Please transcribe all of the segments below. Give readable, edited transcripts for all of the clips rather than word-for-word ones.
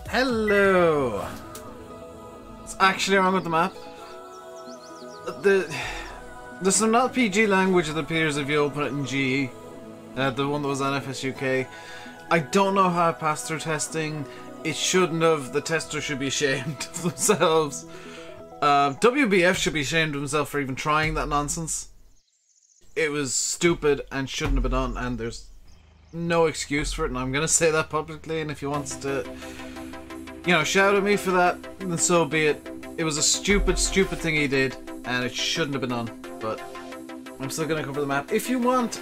Hello! What's actually wrong with the map? There's some not PG language that appears if you open it in GE. The one that was on FSUK. I don't know how it passed through testing. It shouldn't have. The testers should be ashamed of themselves. WBF should be ashamed of himself for even trying that nonsense. It was stupid and shouldn't have been done, and there's no excuse for it, and I'm gonna say that publicly, and if he wants to, you know, shout at me for that, then so be it. It was a stupid, stupid thing he did, and it shouldn't have been done, but I'm still gonna cover the map. If you want,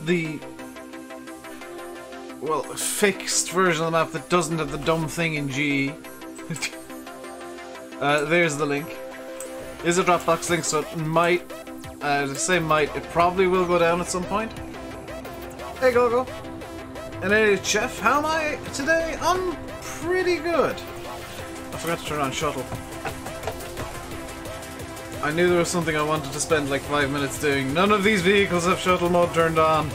the, well, fixed version of the map that doesn't have the dumb thing in GE, there's the link. Is a Dropbox link, so it might, to say might, it probably will go down at some point. Hey Gogo! And hey Chef, how am I today? I'm pretty good. I forgot to turn on shuttle. I knew there was something I wanted to spend like 5 minutes doing. None of these vehicles have shuttle mode turned on.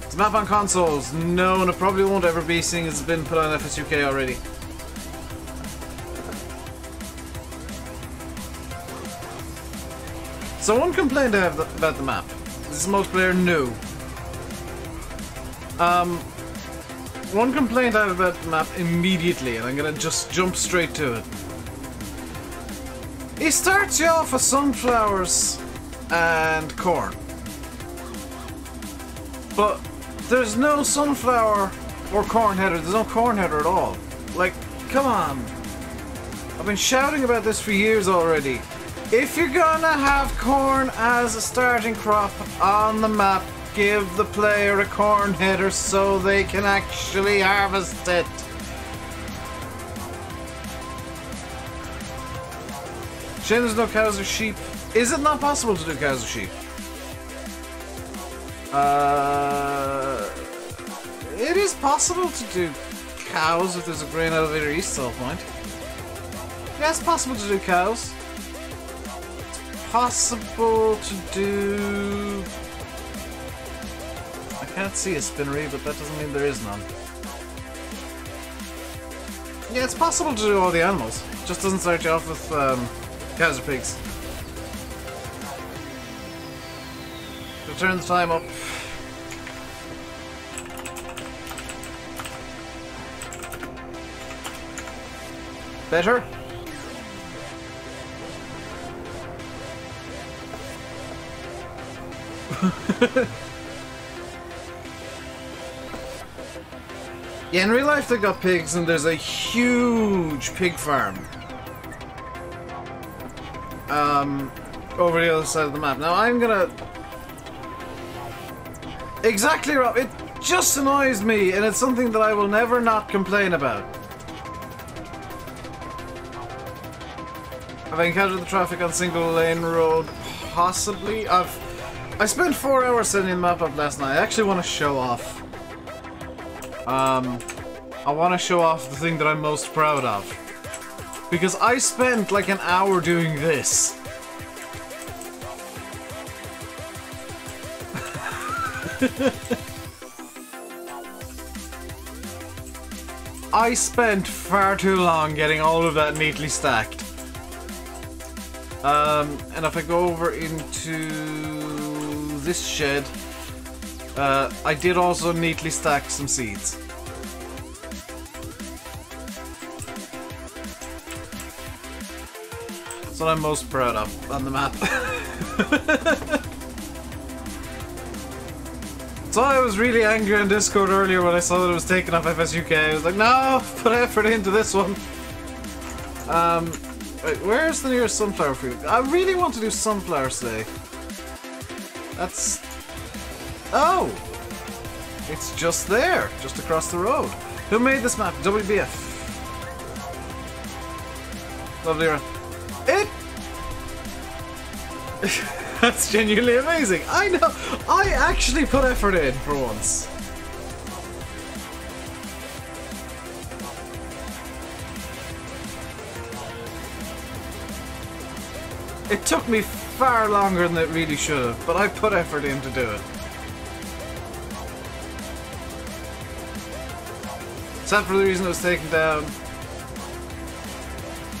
It's map on consoles. No, and it probably won't ever be, seeing it's been put on FSUK already. So one complaint I have about the map. This is multiplayer new. One complaint I have about the map immediately, and I'm gonna just jump straight to it. He starts you off with sunflowers and corn. But there's no sunflower or corn header. There's no corn header at all. Like, come on. I've been shouting about this for years already. If you're gonna have corn as a starting crop on the map, give the player a corn header so they can actually harvest it. Shame there's no cows or sheep. Is it not possible to do cows or sheep? It is possible to do cows if there's a grain elevator east cell point. Yeah, it's possible to do cows. Possible to do... I can't see a spinnery, but that doesn't mean there is none. Yeah, it's possible to do all the animals. It just doesn't start you off with cows or pigs. So turn the time up. Better? Yeah, in real life they've got pigs, and there's a huge pig farm over the other side of the map. Now I'm gonna... Exactly right, it just annoys me, and it's something that I will never not complain about. Have I encountered the traffic on single lane road? Possibly. I spent 4 hours setting the map up last night. I actually want to show off. I want to show off the thing that I'm most proud of. Because I spent like an hour doing this. I spent far too long getting all of that neatly stacked. And if I go over into this shed, I did also neatly stack some seeds. That's what I'm most proud of on the map. So I was really angry on Discord earlier when I saw that it was taken off FSUK. I was like, no, put effort into this one. Wait, where's the nearest sunflower field? I really want to do sunflowers today. That's... Oh! It's just there, just across the road. Who made this map? WBF. Lovely run. It... That's genuinely amazing. I know. I actually put effort in for once. It took me far longer than it really should have, but I put effort in to do it. Except for the reason it was taken down.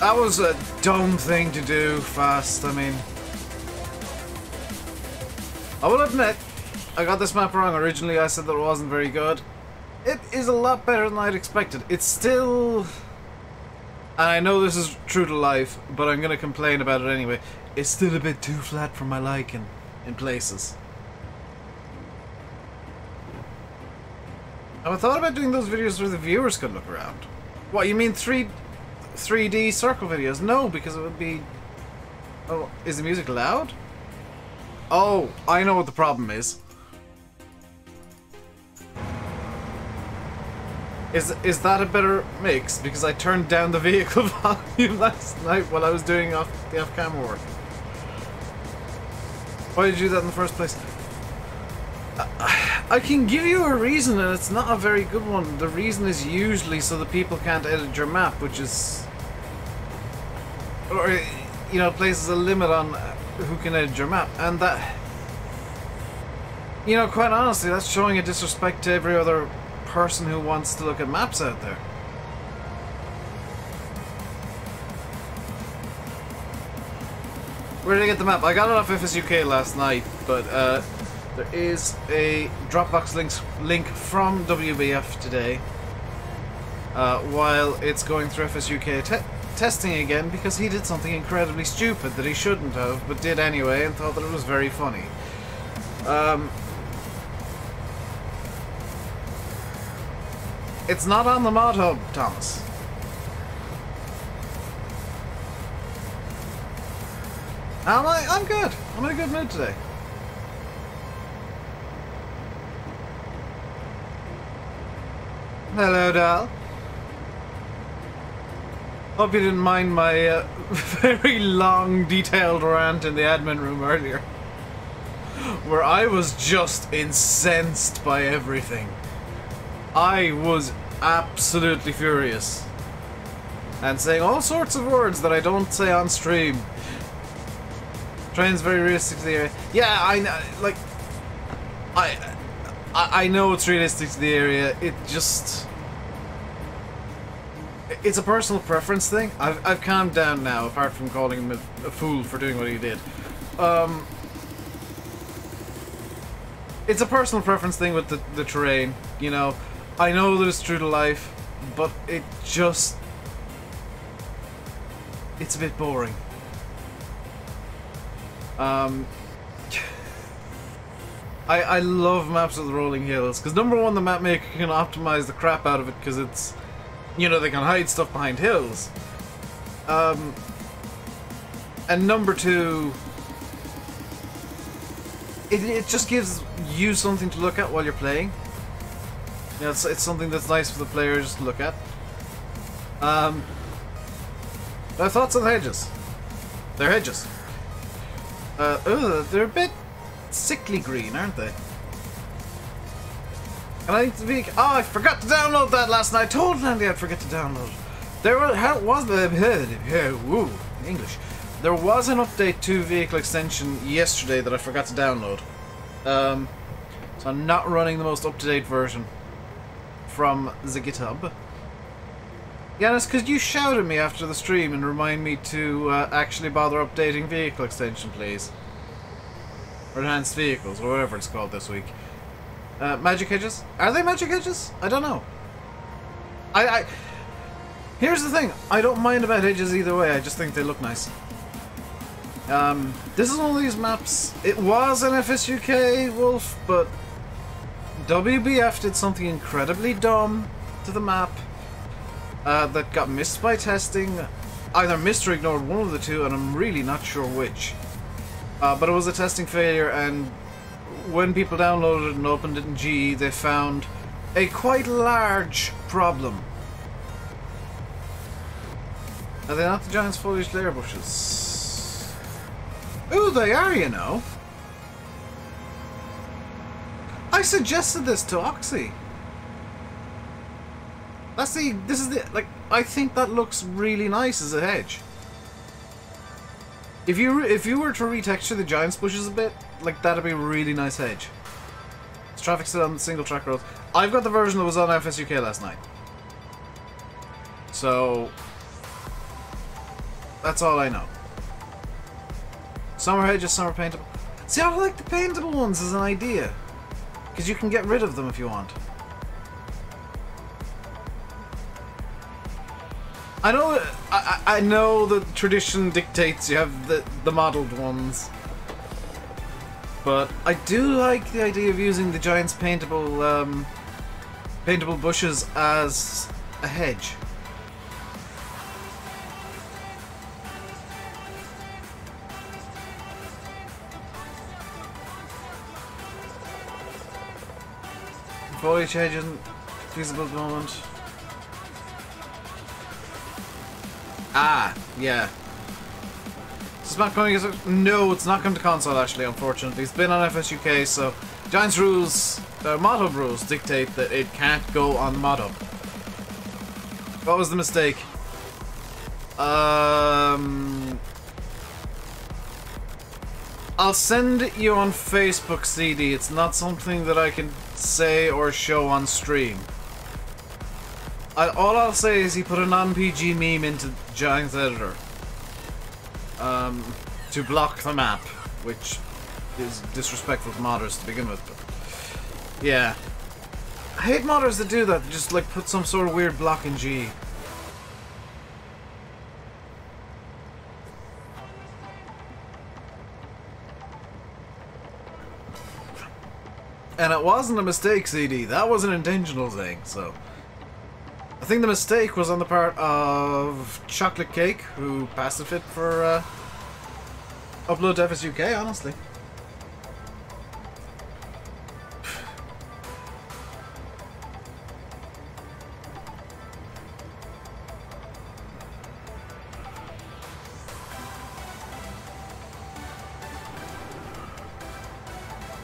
That was a dumb thing to do fast, I mean. I will admit, I got this map wrong. Originally I said that it wasn't very good. It is a lot better than I'd expected. It's still... And I know this is true to life, but I'm going to complain about it anyway. It's still a bit too flat for my liking in places. Have I thought about doing those videos where the viewers could look around? What, you mean 3D circle videos? No, because it would be... Oh, is the music loud? Oh, I know what the problem is. Is that a better mix? Because I turned down the vehicle volume last night while I was doing the off-camera work. Why did you do that in the first place? I can give you a reason, and it's not a very good one. The reason is usually so that people can't edit your map, which is... Or, you know, places a limit on who can edit your map. And that... You know, quite honestly, that's showing a disrespect to every other person who wants to look at maps out there. Where did I get the map? I got it off FSUK last night, but there is a Dropbox link from WBF today while it's going through FSUK testing again, because he did something incredibly stupid that he shouldn't have, but did anyway, and thought that it was very funny. It's not on the mod hub, Thomas. I'm good. I'm in a good mood today. Hello, doll. Hope you didn't mind my very long, detailed rant in the admin room earlier, where I was just incensed by everything. I was absolutely furious and saying all sorts of words that I don't say on stream. Train's very realistic to the area. Yeah, I know. Like, I know it's realistic to the area. It just... It's a personal preference thing. I've calmed down now, apart from calling him a fool for doing what he did. It's a personal preference thing with the terrain, you know. I know that it's true to life, but it just... It's a bit boring. I love maps with rolling hills, because number one, the map maker can optimize the crap out of it, because it's... You know, they can hide stuff behind hills. And number two... It just gives you something to look at while you're playing. You know, it's something that's nice for the players to look at. My thoughts on the hedges. They're hedges. They're a bit sickly green, aren't they? And I need to be... Oh, I forgot to download that last night. I told Andy I'd forget to download it. There was woo, English. There was an update to Vehicle Extension yesterday that I forgot to download. So I'm not running the most up-to-date version from the GitHub. Yeah, it's because you shouted at me after the stream and remind me to actually bother updating Vehicle Extension, please. Or Enhanced Vehicles, or whatever it's called this week. Magic hedges? Are they magic hedges? I don't know. Here's the thing. I don't mind about hedges either way. I just think they look nice. This is one of these maps. It was an FSUK Wolf, but WBF did something incredibly dumb to the map that got missed by testing. Either missed or ignored, one of the two, and I'm really not sure which. But it was a testing failure, and when people downloaded it and opened it in GE, they found a quite large problem. Are they not the giant's foliage layer bushes? Ooh, they are, you know. I suggested this to Oxy. This is the, like, I think that looks really nice as a hedge. If you were to retexture the giant's bushes a bit, like, that'd be a really nice hedge. Is traffic still on the single track roads? I've got the version that was on FSUK last night. So that's all I know. Some are hedges, some are paintable. See, I like the paintable ones as an idea, because you can get rid of them if you want. I know that tradition dictates you have the modelled ones, but I do like the idea of using the giant's paintable bushes as a hedge. Foliage hedge isn't feasible at the moment. Ah, yeah. Is this not coming? No, it's not coming to console, actually, unfortunately. It's been on FSUK, so Giants rules, mod-hub rules dictate that it can't go on the mod-hub. What was the mistake? I'll send you on Facebook, CD. It's not something that I can say or show on stream. All I'll say is he put a non-PG meme into Giants Editor to block the map, which is disrespectful to modders to begin with. But yeah, I hate modders that do that. They just like put some sort of weird block in G. And it wasn't a mistake, CD. That was an intentional thing, so... I think the mistake was on the part of Chocolate Cake, who passed the fit for upload to FSUK, honestly.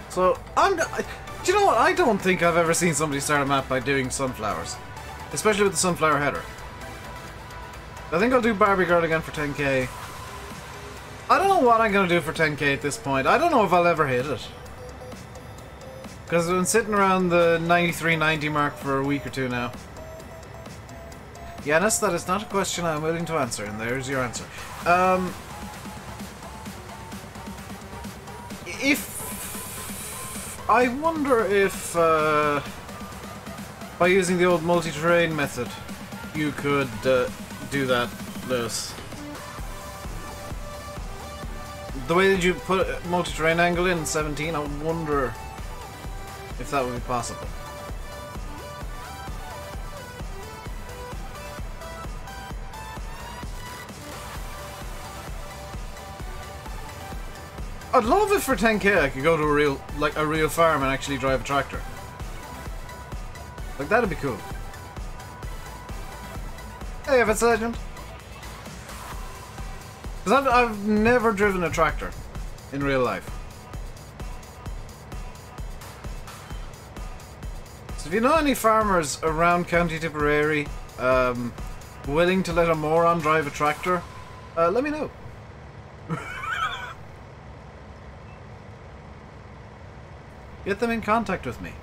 So, do you know what? I don't think I've ever seen somebody start a map by doing sunflowers. Especially with the sunflower header. I think I'll do Barbie Girl again for 10k. I don't know what I'm going to do for 10k at this point. I don't know if I'll ever hit it. Because I've been sitting around the 93-90 mark for a week or two now. Yanis, that is not a question I'm willing to answer, and there's your answer. I wonder if, by using the old multi-terrain method, you could do that, Lewis. The way that you put a multi-terrain angle in 17, I wonder if that would be possible. I'd love if for 10k I could go to a real farm and actually drive a tractor. Like, that'd be cool. Hey, if it's a legend. Because I've never driven a tractor in real life. So if you know any farmers around County Tipperary willing to let a moron drive a tractor, let me know. Get them in contact with me.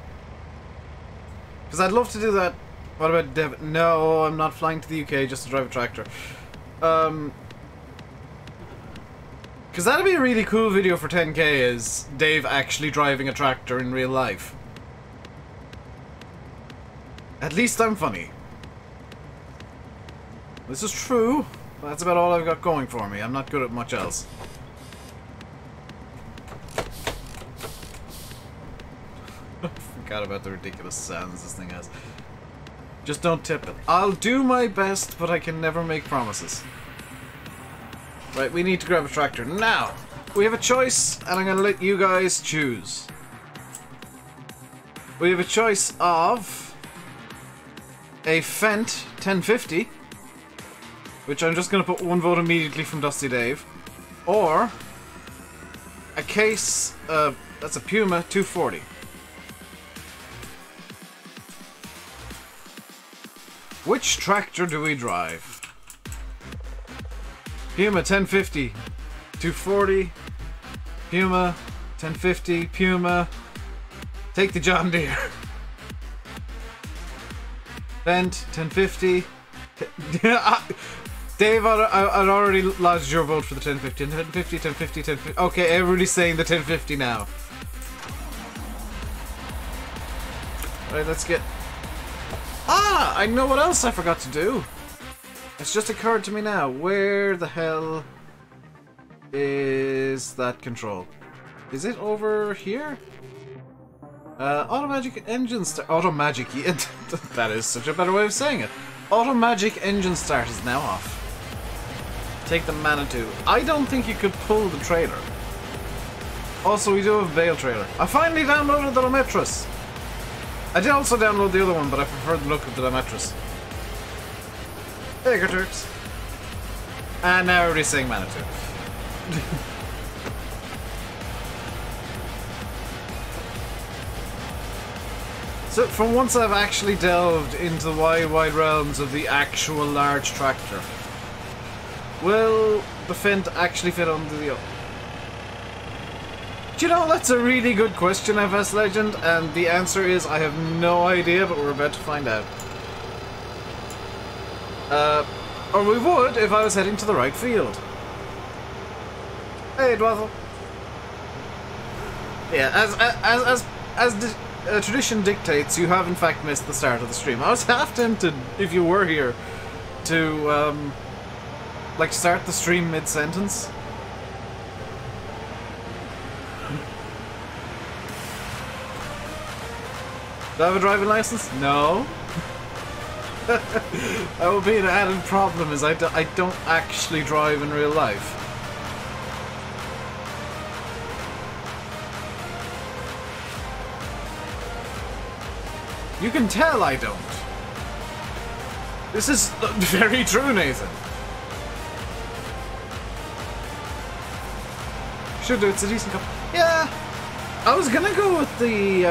Because I'd love to do that. What about Dev? No, I'm not flying to the UK just to drive a tractor. Because that'd be a really cool video for 10k, is Dave actually driving a tractor in real life. At least I'm funny. This is true. That's about all I've got going for me. I'm not good at much else. Forgot about the ridiculous sounds this thing has. Just don't tip it. I'll do my best, but I can never make promises. Right, we need to grab a tractor. Now, we have a choice, and I'm going to let you guys choose. We have a choice of a Fendt 1050, which I'm just going to put one vote immediately from Dusty Dave, or a case, that's a Puma 240. Which tractor do we drive? Puma 1050, 240, Puma 1050, Puma. Take the John Deere. Fendt 1050, Dave, I'd already lodged your vote for the 1050. 1050, 1050, 1050. Okay, everybody's saying the 1050 now. Alright, let's get... Ah! I know what else I forgot to do. It's just occurred to me now. Where the hell is that control? Is it over here? Automatic engine start. Automagic. That is such a better way of saying it. Automatic engine start is now off. Take the Manitou. I don't think you could pull the trailer. Also, we do have a Bale trailer. I finally downloaded the Lametris. I did also download the other one, but I prefer the look of the Lametris. Bigger Turks. And now everybody's saying Manitou. So, for once I've actually delved into the wide realms of the actual large tractor. Will the Fent actually fit onto the... Do you know, that's a really good question, FS Legend, and the answer is I have no idea, but we're about to find out. Or we would if I was heading to the right field. Hey, Dwazzle. Yeah, as the tradition dictates, you have in fact missed the start of the stream. I was half tempted, if you were here, to like start the stream mid-sentence. Do I have a driving license? No. That would be an added problem, is I don't actually drive in real life. You can tell I don't. This is very true, Nathan. Should do, it's a decent car. Yeah. I was gonna go with the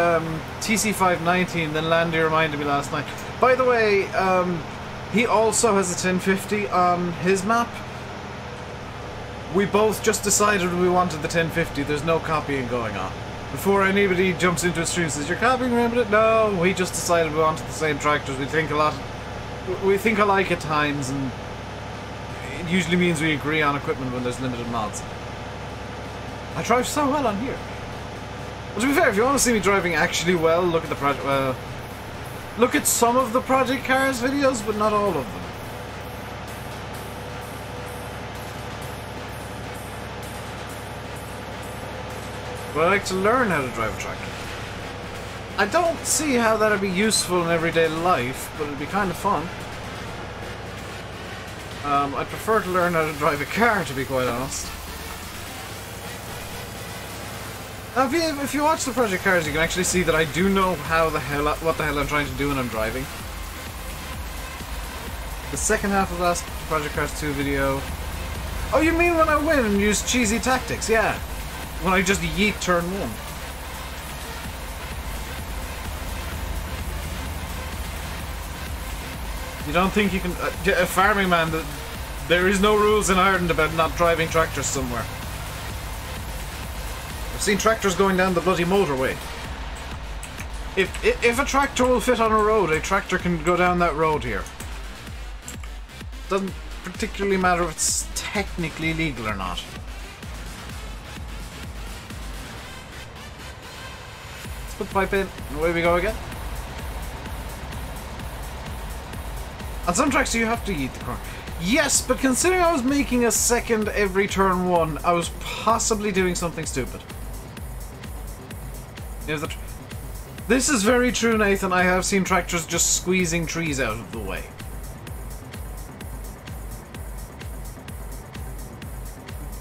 TC590 and then Landy reminded me last night. By the way, he also has a 1050 on his map. We both just decided we wanted the 1050. There's no copying going on. Before anybody jumps into a stream and says, "You're copying, remember it?" No, we just decided we wanted the same tractors. We think alike at times, and it usually means we agree on equipment when there's limited mods. I drive so well on here. Well, to be fair, if you want to see me driving actually well, look at the project. Look at some of the Project Cars videos, but not all of them. But I like to learn how to drive a tractor. I don't see how that'd be useful in everyday life, but it'd be kind of fun. I'd prefer to learn how to drive a car, to be quite honest. Now, if you watch the Project Cars, you can actually see that I do know what the hell I'm trying to do when I'm driving. The second half of the last Project Cars 2 video... Oh, you mean when I win and use cheesy tactics? Yeah. When I just yeet turn 1. You don't think you can... a farming man, there is no rules in Ireland about not driving tractors somewhere. I've seen tractors going down the bloody motorway. If a tractor will fit on a road, a tractor can go down that road here. Doesn't particularly matter if it's technically legal or not. Let's put the pipe in, and away we go again. On some tracks you have to yeet the corner. Yes, but considering I was making a second every turn 1, I was possibly doing something stupid. This is very true, Nathan. I have seen tractors just squeezing trees out of the way.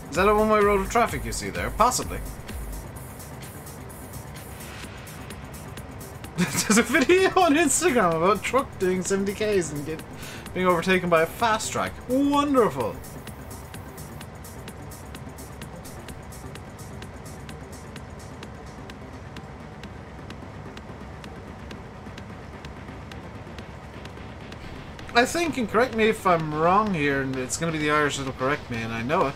Is that a one-way road of traffic you see there? Possibly. There's a video on Instagram about a truck doing 70k's and being overtaken by a fast track. Wonderful! I think, and correct me if I'm wrong here, and it's going to be the Irish that'll correct me, and I know it.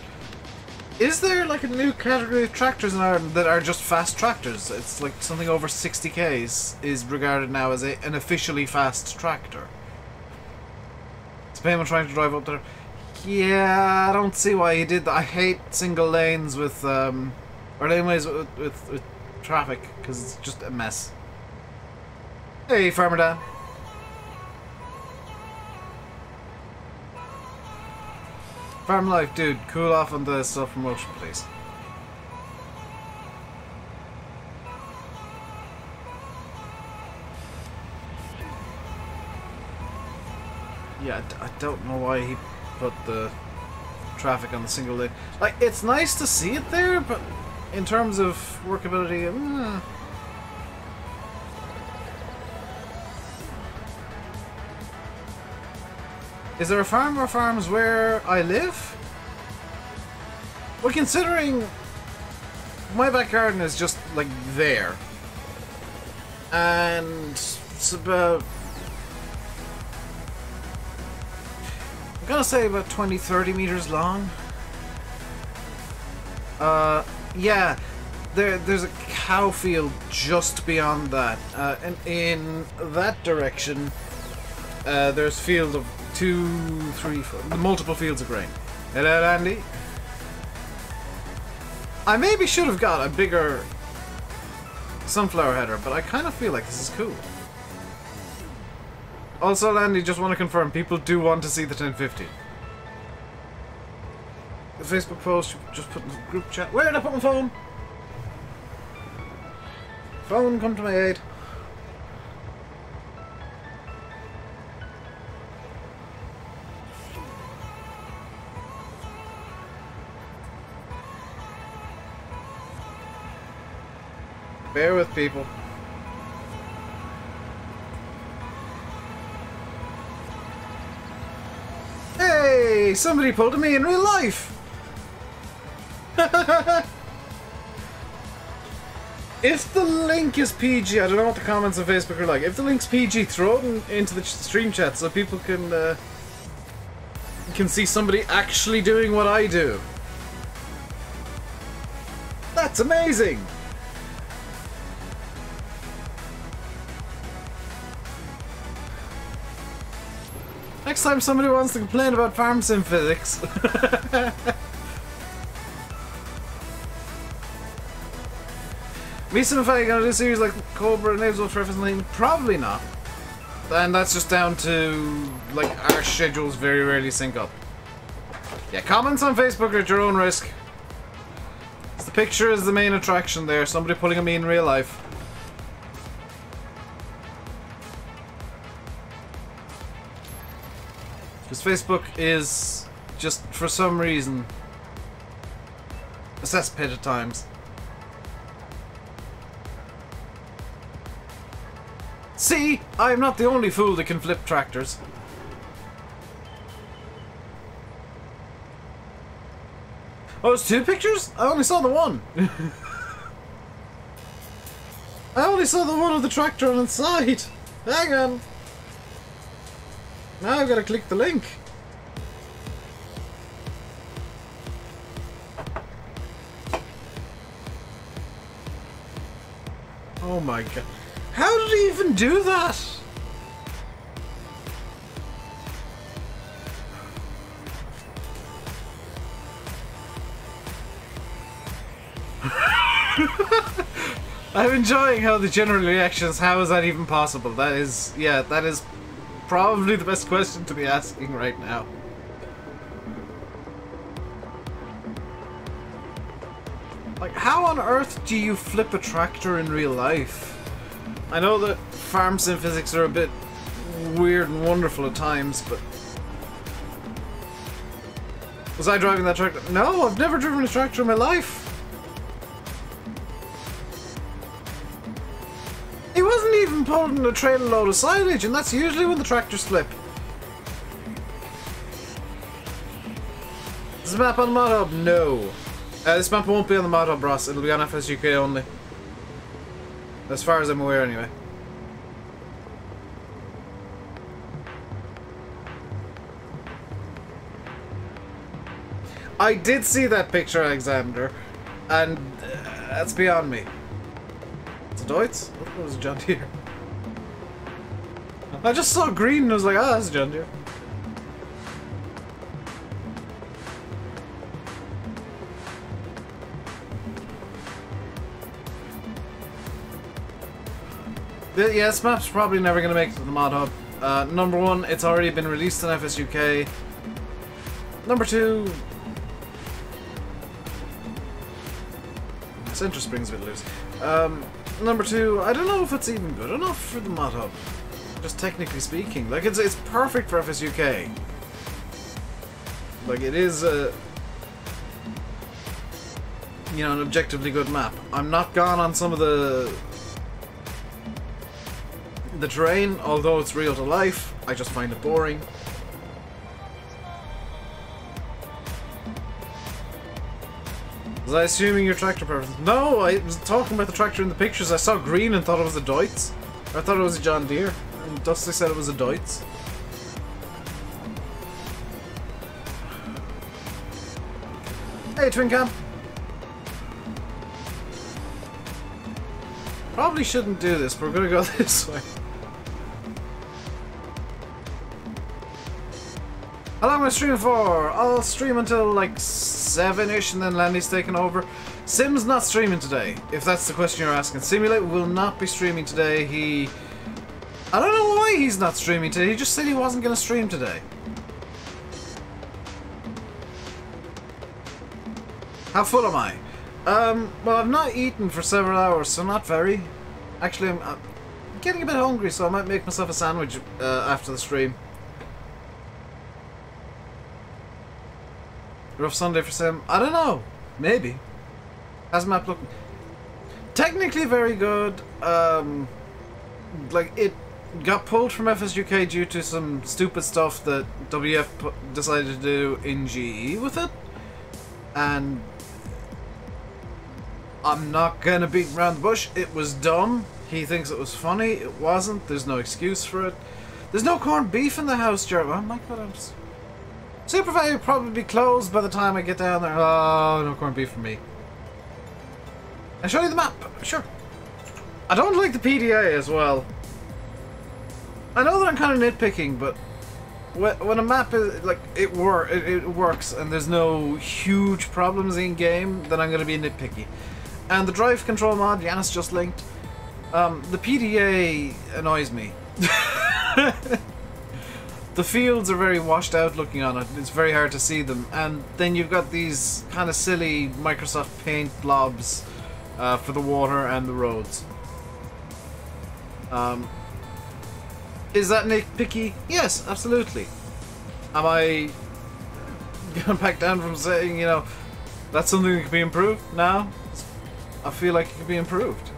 Is there like a new category of tractors in Ireland that are just fast tractors? It's like something over 60k's is regarded now as an officially fast tractor. It's payment trying to drive up there. Yeah, I don't see why he did that. I hate single lanes with, or laneways with traffic, because it's just a mess. Hey, Farmer Dan. Farm life, dude, cool off on the self-promotion, please. Yeah, I don't know why he put the traffic on the single lane. Like, it's nice to see it there, but in terms of workability, Is there a farm or farms where I live? Well, considering my back garden is just, like, there. And it's about... I'm gonna say about 20-30 meters long. Yeah, there's a cow field just beyond that. And in that direction, there's field of 2, 3, 4, multiple fields of grain. Hello, Andy. I maybe should have got a bigger sunflower header, but I kind of feel like this is cool. Also, Landy, just want to confirm, people do want to see the 1050. The Facebook post, just put in the group chat. Where did I put my phone? Phone, come to my aid. Bear with people. Hey! Somebody pulled me in real life! If the link is PG, I don't know what the comments on Facebook are like. If the link's PG, throw it into the stream chat so people can see somebody actually doing what I do. That's amazing! Next time somebody wants to complain about farm sim physics. Me sim if I'm gonna do a series like Cobra and Naves of Reference Lane? Probably not. And that's just down to, like, our schedules very rarely sync up. Yeah, comments on Facebook are at your own risk. The picture is the main attraction there, somebody pulling me in real life. Because Facebook is just, for some reason, a cesspit at times. See, I'm not the only fool that can flip tractors. Oh, it's 2 pictures? I only saw the one. I only saw the one of the tractor on its side. Hang on. Now I've got to click the link. Oh my god. How did he even do that? I'm enjoying how the general reaction is, how is that even possible? That is, yeah, that is probably the best question to be asking right now. Like, how on earth do you flip a tractor in real life? I know that farm sim physics are a bit weird and wonderful at times, but... Was I driving that tractor? No, I've never driven a tractor in my life. He wasn't even pulling a trailer load of silage, and that's usually when the tractors flip. Is the map on the mod hub? No. This map won't be on the mod hub, Ross. It'll be on FSUK only. As far as I'm aware, anyway. I did see that picture, Alexander, and that's beyond me. It's a Deutz? I thought it was a John Deere. I just saw green and I was like, ah, that's a John Deere. Yeah, this map's probably never going to make it to the mod hub. Number one, it's already been released in FSUK. Number two, Center Spring's a bit loose. Number two, I don't know if it's even good enough for the mod hub. Just technically speaking, like it's perfect for FSUK. Like it is a, you know, an objectively good map. I'm not gone on some of the terrain, although it's real to life. I just find it boring. Was I assuming your tractor preference? No, I was talking about the tractor in the pictures. I saw green and thought it was a Deutz. I thought it was a John Deere. And Dusty said it was a Deutz. Hey, Twin Cam. Probably shouldn't do this, but we're gonna go this way. How long am I streaming for? I'll stream until like 7-ish and then Landy's taking over. Sim's not streaming today, if that's the question you're asking. Simulate will not be streaming today. I don't know why he's not streaming today. He just said he wasn't going to stream today. How full am I? Well, I've not eaten for several hours, so not very. Actually, I'm getting a bit hungry, so I might make myself a sandwich after the stream. Rough Sunday for Sim? I don't know. Maybe. How's the map looking? Technically very good. Like, it got pulled from FSUK due to some stupid stuff that WF decided to do in GE with it. And I'm not gonna beat around the bush. It was dumb. He thinks it was funny. It wasn't. There's no excuse for it. There's no corned beef in the house, Jeremy. Oh my god, I'm just... Supervalue will probably be closed by the time I get down there. Oh, no corned beef for me. I'll show you the map. Sure. I don't like the PDA as well. I know that I'm kind of nitpicking, but when a map is like it works and there's no huge problems in game, then I'm going to be nitpicky. And the drive control mod, Yanis just linked. The PDA annoys me. The fields are very washed out looking on it. It's very hard to see them. And then you've got these kind of silly Microsoft Paint blobs for the water and the roads. Is that nitpicky? Yes, absolutely. Am I going back down from saying, you know, that's something that could be improved? No. I feel like it could be improved.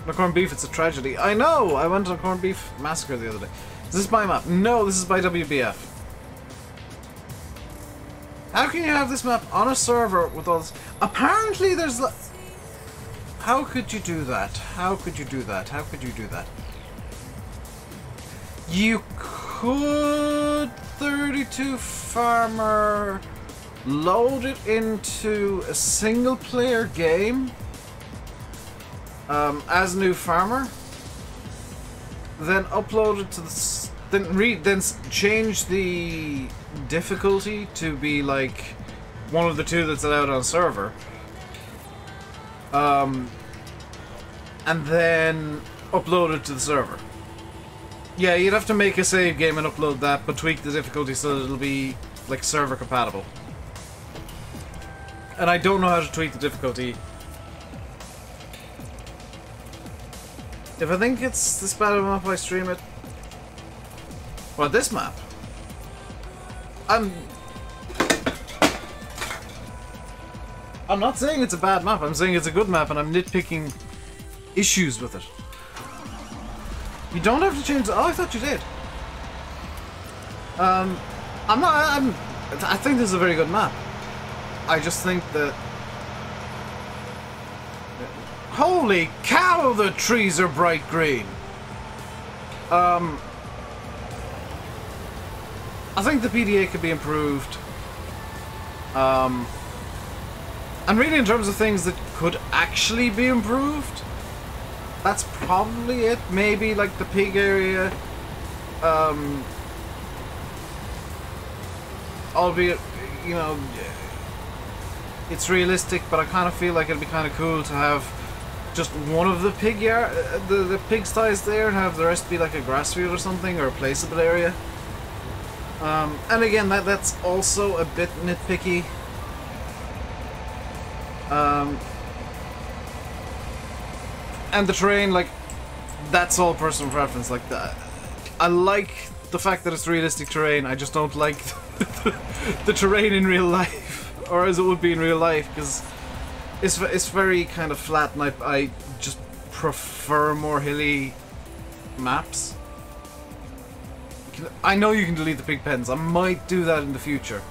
The corned beef, it's a tragedy. I know! I went to a corned beef massacre the other day. Is this my map? No, this is by WBF. How can you have this map on a server with all this? Apparently there's... How could you do that? How could you do that? How could you do that? You could 32 farmer load it into a single player game as new farmer, then upload it to the then change the difficulty to be like one of the two that's allowed on server, and then upload it to the server. Yeah, you'd have to make a save game and upload that, but tweak the difficulty so that it'll be like server compatible. And I don't know how to tweak the difficulty. If I think it's this bad of a map, I stream it. Well, this map. I'm not saying it's a bad map. I'm saying it's a good map, and I'm nitpicking issues with it. You don't have to change. Oh, I thought you did. I think this is a very good map. I just think that... Holy cow, the trees are bright green! I think the PDA could be improved. And really in terms of things that could actually be improved, that's probably it. Maybe like the pig area. Albeit, you know, it's realistic, but I kind of feel like it'd be kind of cool to have just one of the pig yard, the pigsties there, and have the rest be like a grass field or something, or a placeable area. And again, that's also a bit nitpicky. And the terrain, like, that's all personal preference. Like, I like the fact that it's realistic terrain. I just don't like the terrain in real life, or as it would be in real life, because it's very kind of flat, and I just prefer more hilly maps. I know you can delete the pig pens. I might do that in the future.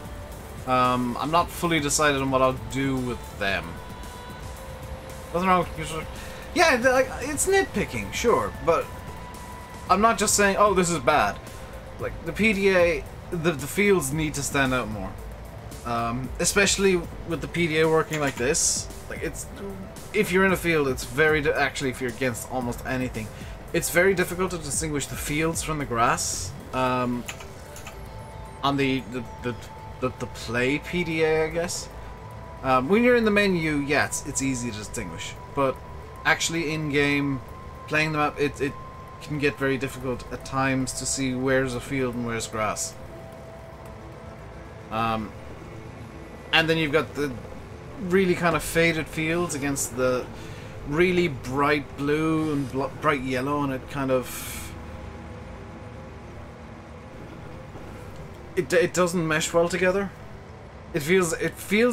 I'm not fully decided on what I'll do with them. Nothing wrong with... Yeah, it's nitpicking, sure, but I'm not just saying, oh, this is bad. Like, the PDA, the fields need to stand out more. Especially with the PDA working like this. Like, it's... If you're in a field, it's very... Actually, if you're against almost anything, it's very difficult to distinguish the fields from the grass. On the play PDA, I guess. When you're in the menu, yeah, it's easy to distinguish. But actually in-game, playing the map, it can get very difficult at times to see where's a field and where's grass. And then you've got the really kind of faded fields against the really bright blue and bright yellow, and it kind of... It doesn't mesh well together. It feels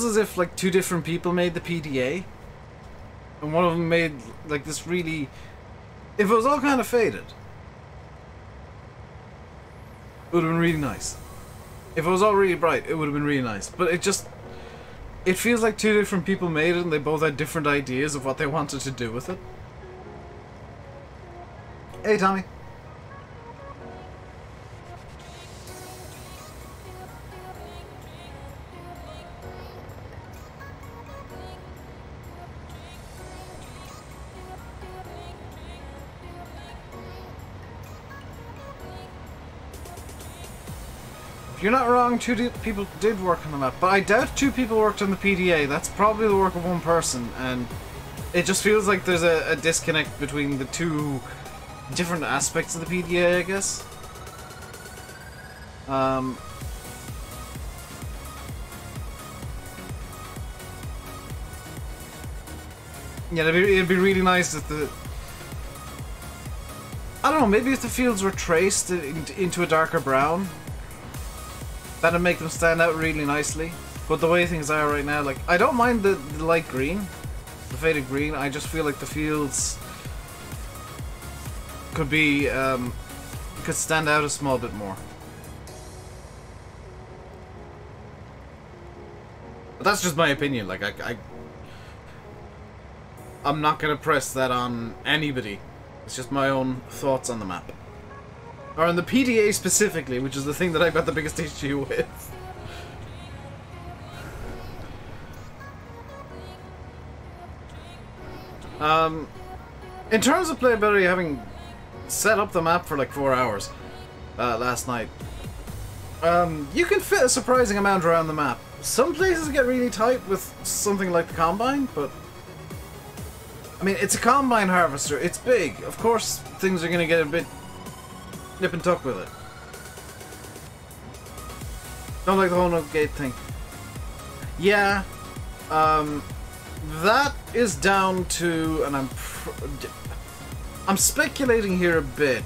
as if like two different people made the PDA, and one of them made like this really... If it was all kind of faded, it would have been really nice. If it was all really bright, it would have been really nice. But it feels like two different people made it, and they both had different ideas of what they wanted to do with it. Hey, Tommy. You're not wrong, two people did work on the map, but I doubt two people worked on the PDA. That's probably the work of one person, and it just feels like there's a disconnect between the two different aspects of the PDA, I guess. Yeah, it'd be really nice if the... I don't know, maybe if the fields were traced into a darker brown, that'd make them stand out really nicely. But the way things are right now, like, I don't mind the light green, the faded green. I just feel like the fields could be, could stand out a small bit more. But that's just my opinion. Like, I'm not gonna press that on anybody. It's just my own thoughts on the map. Or on the PDA specifically, which is the thing that I've got the biggest issue with. In terms of playability, having set up the map for like 4 hours last night, you can fit a surprising amount around the map. Some places get really tight with something like the Combine, but I mean, it's a Combine harvester, it's big. Of course, things are going to get a bit nip and tuck with it. Don't like the whole no gate thing. Yeah, that is down to, and I'm speculating here a bit,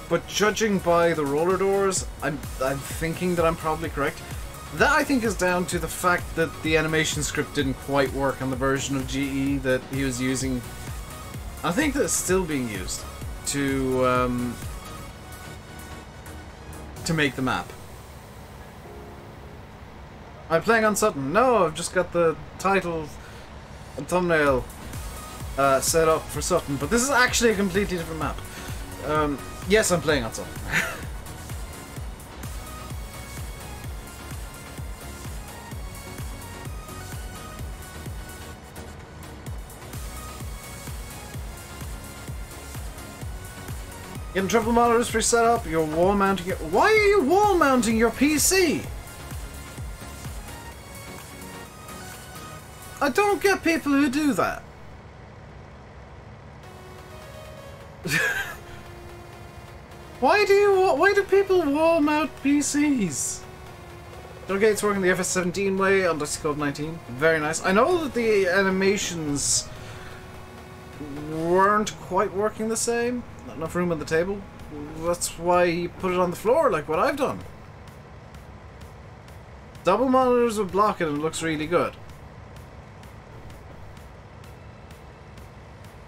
but judging by the roller doors, I'm thinking that I'm probably correct. That I think is down to the fact that the animation script didn't quite work on the version of GE that he was using. I think that it's still being used to make the map. I'm playing on Sutton. No, I've just got the title and thumbnail set up for Sutton, but this is actually a completely different map. Yes, I'm playing on Sutton. Getting triple monitors for setup, you're wall mounting it. Why are you wall mounting your PC? I don't get people who do that. Why do people wall mount PCs? Okay, it's working the FS17 way on Dusty 19. Very nice. I know that the animations weren't quite working the same. Not enough room on the table. That's why he put it on the floor, like what I've done. Double monitors would block it and it looks really good.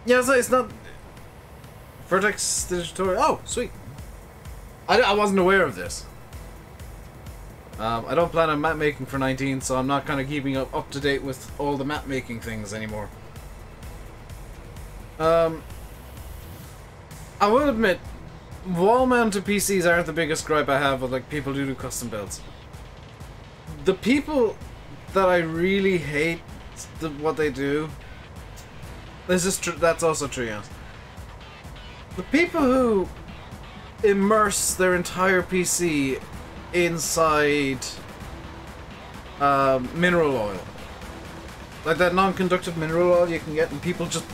Yeah, so it's not... Vertex Digital... Oh, sweet. I wasn't aware of this. I don't plan on map making for 19, so I'm not kind of keeping up to date with all the map making things anymore. I will admit, wall-mounted PCs aren't the biggest gripe I have with like people who do custom builds. The people that I really hate what they do. This is that's also true. Yes. The people who immerse their entire PC inside mineral oil, like that non-conductive mineral oil you can get, and people just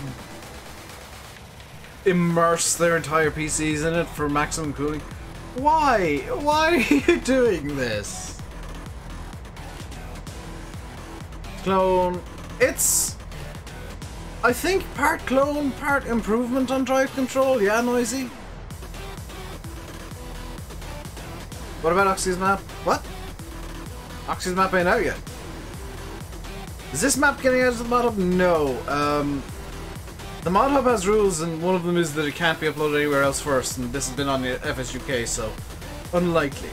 immerse their entire PCs in it for maximum cooling. Why? Why are you doing this? Clone. It's, I think, part clone, part improvement on drive control. Yeah, Noisy. What about Oxy's map? What? Oxy's map ain't out yet. Is this map getting out of the mod hub? No. The mod hub has rules, and one of them is that it can't be uploaded anywhere else first, and this has been on the FSUK, so unlikely.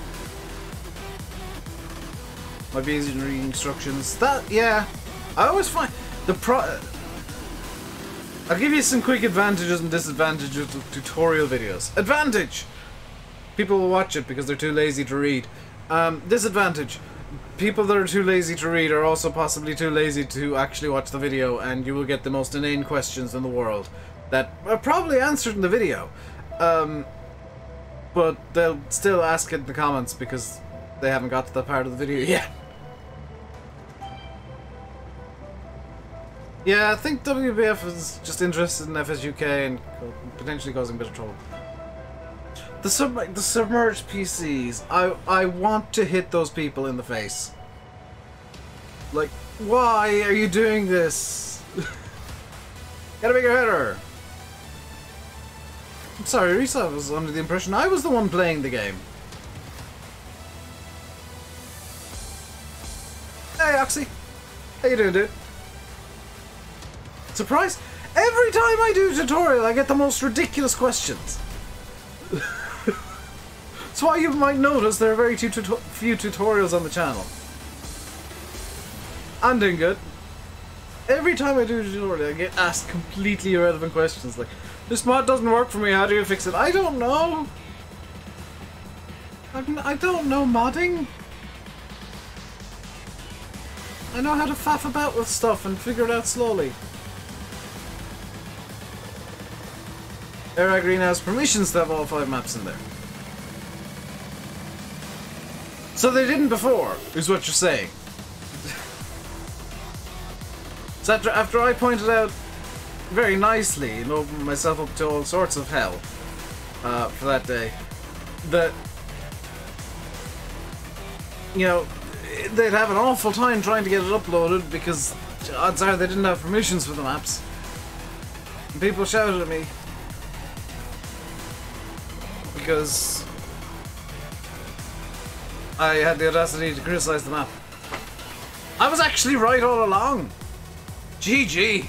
Might be easier to read instructions. That, yeah. I always find I'll give you some quick advantages and disadvantages of tutorial videos. Advantage! People will watch it because they're too lazy to read. Disadvantage. People that are too lazy to read are also possibly too lazy to actually watch the video, and you will get the most inane questions in the world that are probably answered in the video. But they'll still ask it in the comments because they haven't got to that part of the video yet. Yeah, I think WBF is just interested in FSUK and potentially causing a bit of trouble. The submerged PCs, I want to hit those people in the face. Like, why are you doing this? Get a bigger header! I'm sorry, Risa was under the impression I was the one playing the game. Hey, Oxy! How you doing, dude? Surprise! Every time I do a tutorial, I get the most ridiculous questions. That's why you might notice there are very few tutorials on the channel. I'm doing good. Every time I do a tutorial, I get asked completely irrelevant questions like, this mod doesn't work for me, how do you fix it? I don't know. I don't know modding. I know how to faff about with stuff and figure it out slowly. Era Green has permissions to have all 5 maps in there. So they didn't before, is what you're saying. So after I pointed out very nicely and opened myself up to all sorts of hell for that day, that, you know, they'd have an awful time trying to get it uploaded because odds are they didn't have permissions for the maps. And people shouted at me because I had the audacity to criticize the map. I was actually right all along. GG.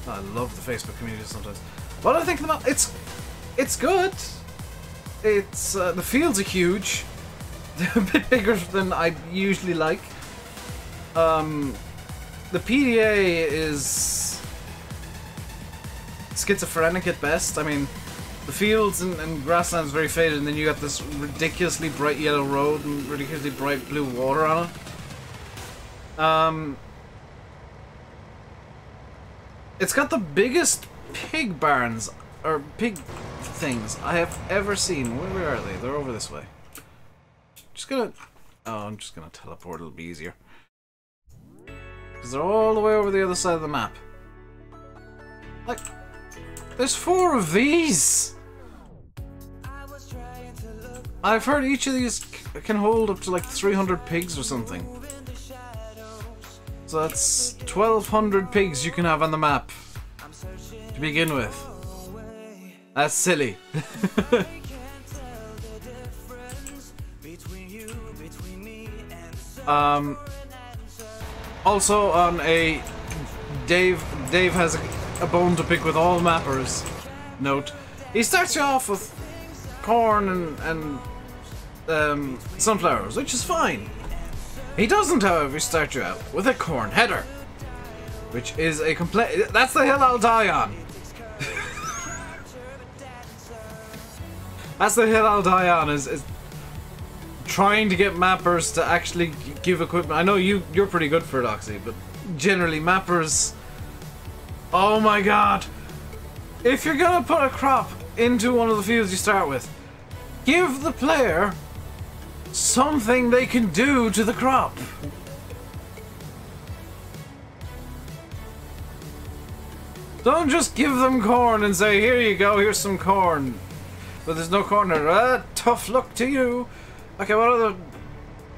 I love the Facebook community sometimes. What do I think of the map? It's good. It's the fields are huge. They're a bit bigger than I usually like. The PDA is schizophrenic at best. I mean, the fields and grasslands very faded, and then you got this ridiculously bright yellow road and ridiculously bright blue water on it. It's got the biggest pig barns, or pig things, I have ever seen. Where are they? They're over this way. Just gonna... Oh, I'm just gonna teleport, it'll be easier. Because they're all the way over the other side of the map. Like, There's 4 of these! I've heard each of these can hold up to like 300 pigs or something. So that's 1,200 pigs you can have on the map to begin with. That's silly. Also on a Dave has a bone to pick with all mappers note. He starts you off with corn and sunflowers, which is fine. He doesn't, however, start you out with a corn header, which is a complete. That's the hill I'll die on. That's the hill I'll die on. Is trying to get mappers to actually give equipment. I know you're pretty good for it, Oxy, but generally mappers. Oh my god! If you're gonna put a crop into one of the fields you start with, give the player something they can do to the crop. Don't just give them corn and say, here you go, here's some corn. But there's no corn there. Tough luck to you. Okay, what other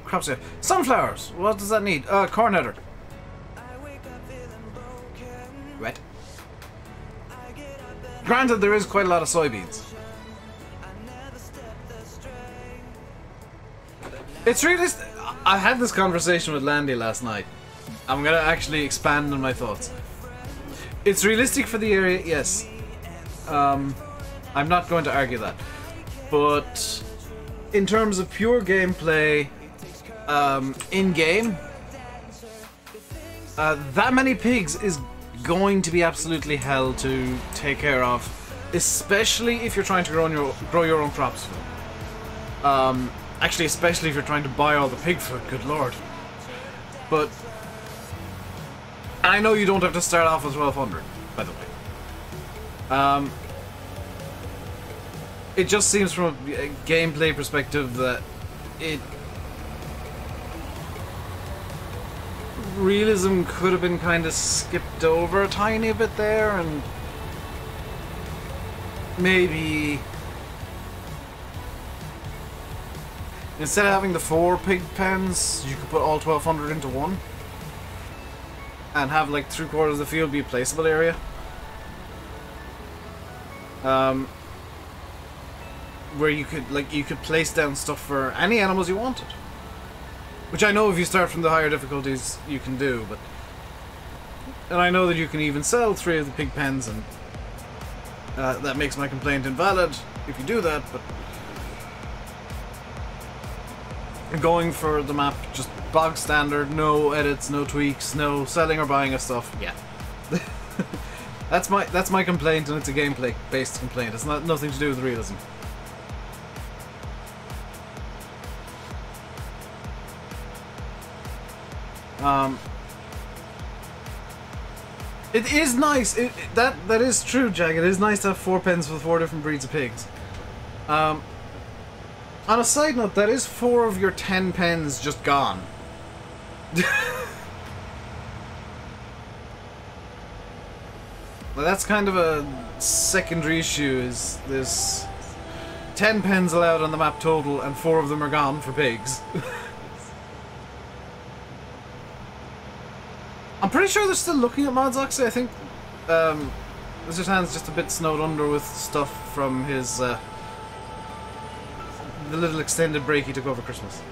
crops here? Sunflowers. What does that need? Corn header. Wet. Granted, there is quite a lot of soybeans. It's really... I had this conversation with Landy last night. I'm gonna actually expand on my thoughts. It's realistic for the area, yes. I'm not going to argue that. But in terms of pure gameplay, in-game, that many pigs is going to be absolutely hell to take care of. Especially if you're trying to grow your own crops. Actually, especially if you're trying to buy all the pig food, good lord. But I know you don't have to start off with 1,200, by the way. It just seems from a gameplay perspective that realism could have been kind of skipped over a tiny bit there, and maybe instead of having the 4 pig pens, you could put all 1,200 into one and have like 3/4 of the field be a placeable area. Where you could place down stuff for any animals you wanted. Which I know if you start from the higher difficulties you can do, but and I know that you can even sell 3 of the pig pens, and that makes my complaint invalid if you do that, but going for the map just bog standard, no edits, no tweaks, no selling or buying of stuff, yeah. That's my complaint, and it's a gameplay based complaint. It's nothing to do with realism. It is nice. That is true, Jack. It is nice to have 4 pens with 4 different breeds of pigs. On a side note, that is 4 of your 10 pens just gone. Well, that's kind of a secondary issue. Is there's 10 pens allowed on the map total, and 4 of them are gone for pigs. I'm pretty sure they're still looking at mods, actually. I think Mr. Tan's just a bit snowed under with stuff from his the little extended break he took over Christmas.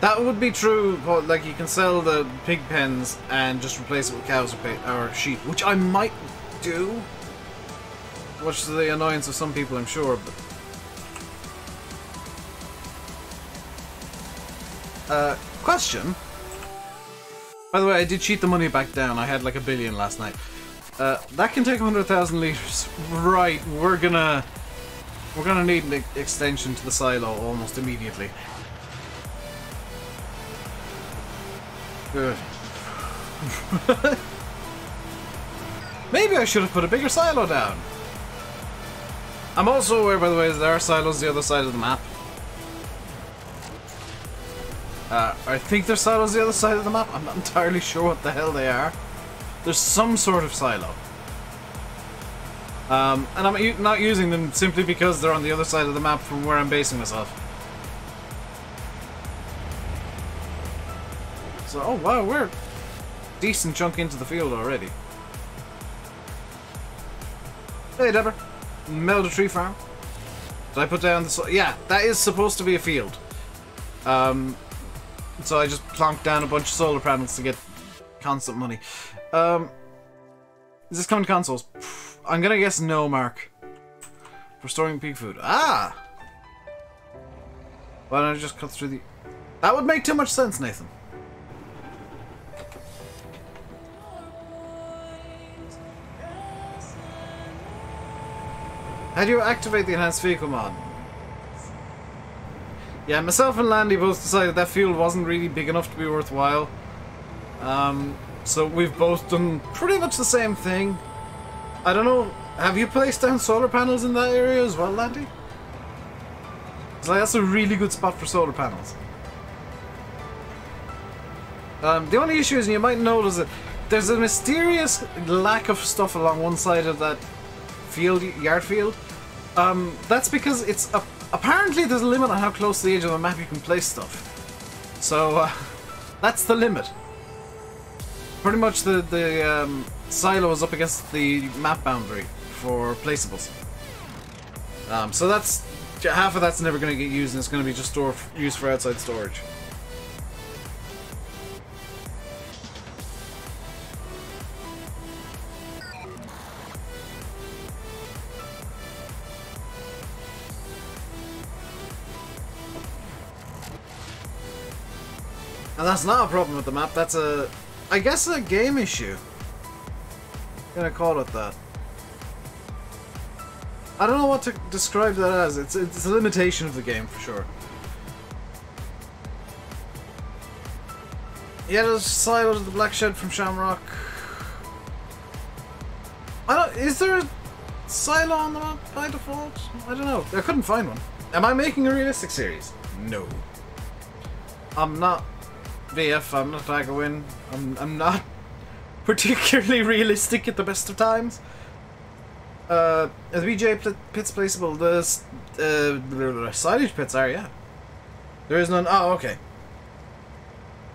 That would be true. Like, you can sell the pig pens and just replace it with cows or sheep, which I might do, much to the annoyance of some people, I'm sure. But question. By the way, I did cheat the money back down. I had like 1 billion last night. That can take 100,000 liters. Right, we're gonna need an extension to the silo almost immediately. Good. Maybe I should have put a bigger silo down. I'm also aware, by the way, that there are silos the other side of the map. I think there's silos the other side of the map. I'm not entirely sure what the hell they are. there's some sort of silo. And I'm not using them simply because they're on the other side of the map from where I'm basing myself. So, oh wow, we're a decent chunk into the field already. Hey Deborah, Melda Tree Farm. Did I put down the... Yeah, that is supposed to be a field. So I just plonked down a bunch of solar panels to get constant money. Is this coming to consoles? I'm gonna guess no, Mark. For storing pig food. Ah! Why don't I just cut through the... That would make too much sense, Nathan. How do you activate the enhanced vehicle mod? Yeah, myself and Landy both decided that field wasn't really big enough to be worthwhile. So we've both done pretty much the same thing. I don't know, have you placed down solar panels in that area as well, Landy? It's like, that's a really good spot for solar panels. The only issue is, and you might notice it, there's a mysterious lack of stuff along one side of that field, yard field. That's because it's apparently there's a limit on how close to the edge of the map you can place stuff. So that's the limit. Pretty much the silo is up against the map boundary for placeables. So that's half of that's never going to get used, and it's going to be just used for outside storage. And that's not a problem with the map, that's I guess a game issue. I'm gonna call it that. I don't know what to describe that as, it's a limitation of the game for sure. Yeah, there's silos of the Black Shed from Shamrock. Is there a silo on the map by default? I don't know, I couldn't find one. Am I making a realistic series? No. I'm not VF, I'm not Daggerwin, I'm not particularly realistic at the best of times. The BJ pits placeable, the silage pits are, yeah. There is none. Oh, okay.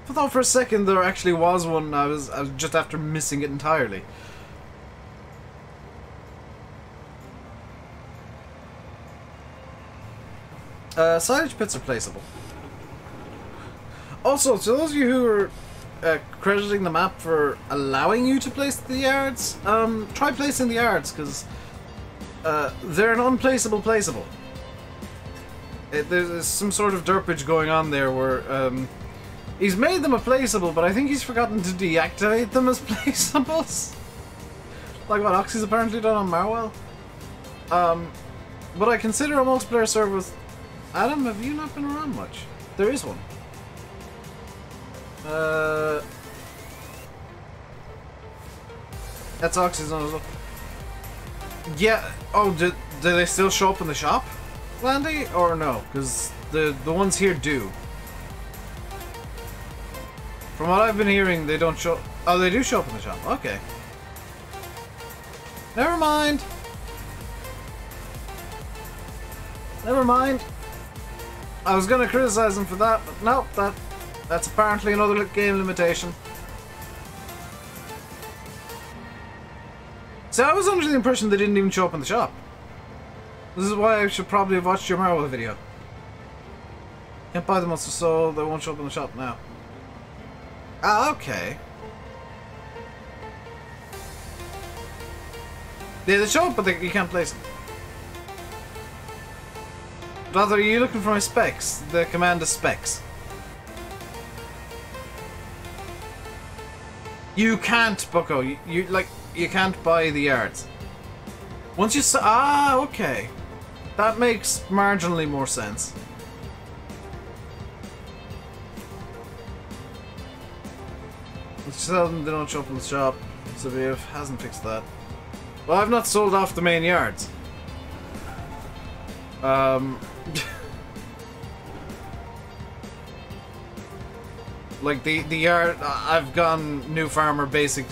I thought for a second there actually was one, I was just after missing it entirely. Silage pits are placeable. Also, to those of you who are crediting the map for allowing you to place the yards, try placing the yards, because they're an unplaceable placeable. There's some sort of derpage going on there where he's made them a placeable, but I think he's forgotten to deactivate them as placeables. Like what Oxy's apparently done on Marwell. But I consider a multiplayer server with... Adam, have you not been around much? There is one. That's Oxy's on as well. Yeah. Oh, do they still show up in the shop, Landy, or no? Because the ones here do. From what I've been hearing, they don't show. Oh, they do show up in the shop. Okay. Never mind. Never mind. I was gonna criticize them for that, but no, that's apparently another game limitation. See, I was under the impression they didn't even show up in the shop. This is why I should probably have watched your Marvel video. Can't buy them once they're sold, they won't show up in the shop now. Ah, okay. Yeah, they show up, but you can't place them. Rather, are you looking for my specs? The commander specs. You can't, Bucko. You can't buy the yards. Once you okay. That makes marginally more sense. Let's tell them they don't show up in the shop. Zaviev hasn't fixed that. Well, I've not sold off the main yards. Like the yard, I've gone new farmer basic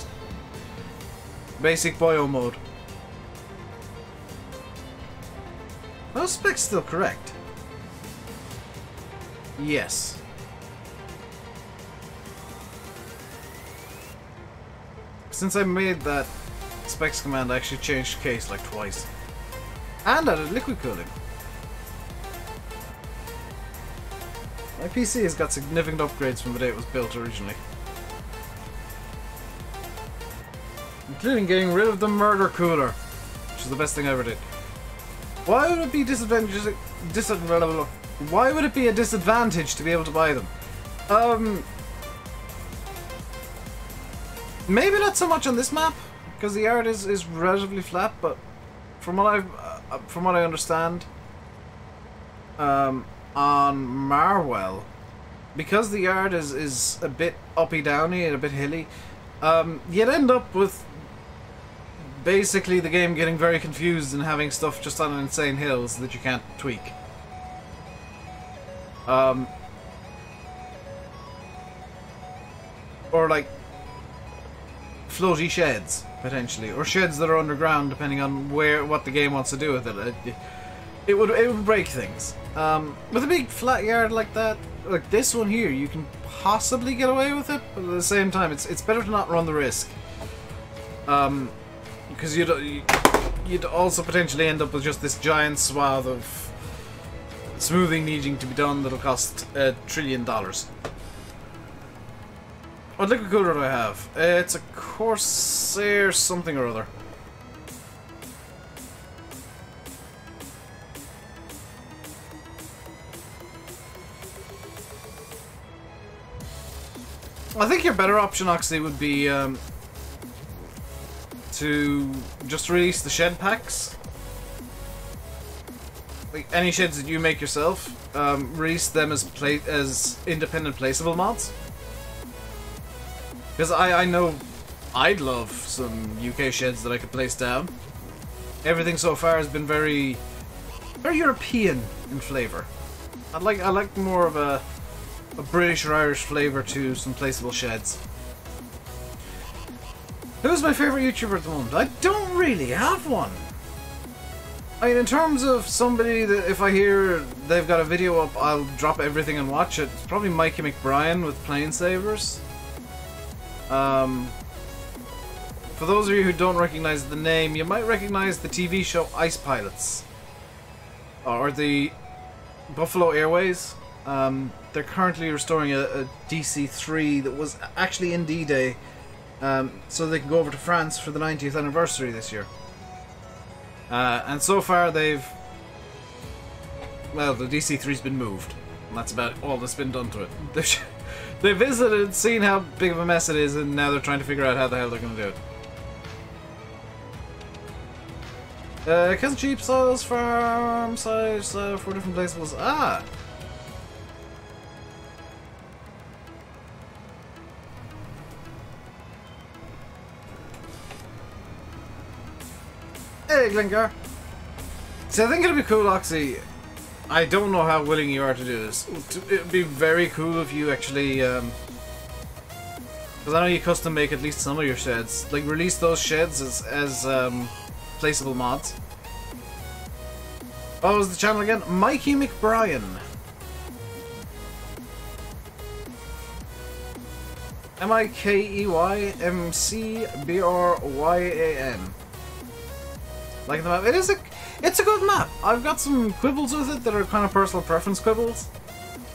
Basic boyo mode. Those specs still correct? Yes. Since I made that specs command, I actually changed case like twice. And added liquid cooling. My PC has got significant upgrades from the day it was built originally. Including getting rid of the murder cooler, which is the best thing I ever did. Why would it be Why would it be a disadvantage to be able to buy them? Maybe not so much on this map, because the yard is relatively flat. But from what I understand, on Marwell, because the yard is a bit uppy downy and a bit hilly, you'd end up with basically the game getting very confused and having stuff just on insane hills that you can't tweak. Or like floaty sheds, potentially, or sheds that are underground, depending on what the game wants to do with it. It would break things. With a big flat yard like that, like this one here, you can possibly get away with it, but at the same time, it's better to not run the risk. Because you'd also potentially end up with just this giant swath of smoothing needing to be done that'll cost $1 trillion. What liquid cooler do I have? It's a Corsair something or other. I think your better option, Oxley, would be to just release the shed packs. Like any sheds that you make yourself, release them as independent placeable mods. Because I know I'd love some UK sheds that I could place down. Everything so far has been very European in flavour. I like more of a British or Irish flavour to some placeable sheds. Who's my favourite YouTuber at the moment? I don't really have one. I mean, in terms of somebody that if I hear they've got a video up, I'll drop everything and watch it. It's probably Mikey McBrien with Plane Savers. For those of you who don't recognize the name, you might recognize the TV show Ice Pilots. Or the Buffalo Airways. They're currently restoring a DC-3 that was actually in D-Day, so they can go over to France for the 90th anniversary this year. And so far the DC-3's been moved. And that's about all that's been done to it. They visited, seen how big of a mess it is, and now they're trying to figure out how the hell they're going to do it. Cousin Cheap Soils Farm size 4 different placeables. Ah! Hey, Glengar! See, I think it'd be cool, Oxy. I don't know how willing you are to do this. It'd be very cool if you actually, because I know you custom make at least some of your sheds. Like, release those sheds as placeable mods. What was the channel again? Mikey McBrien. MIKEYMCBRYAN. Like the map. It's a good map. I've got some quibbles with it that are kind of personal preference quibbles.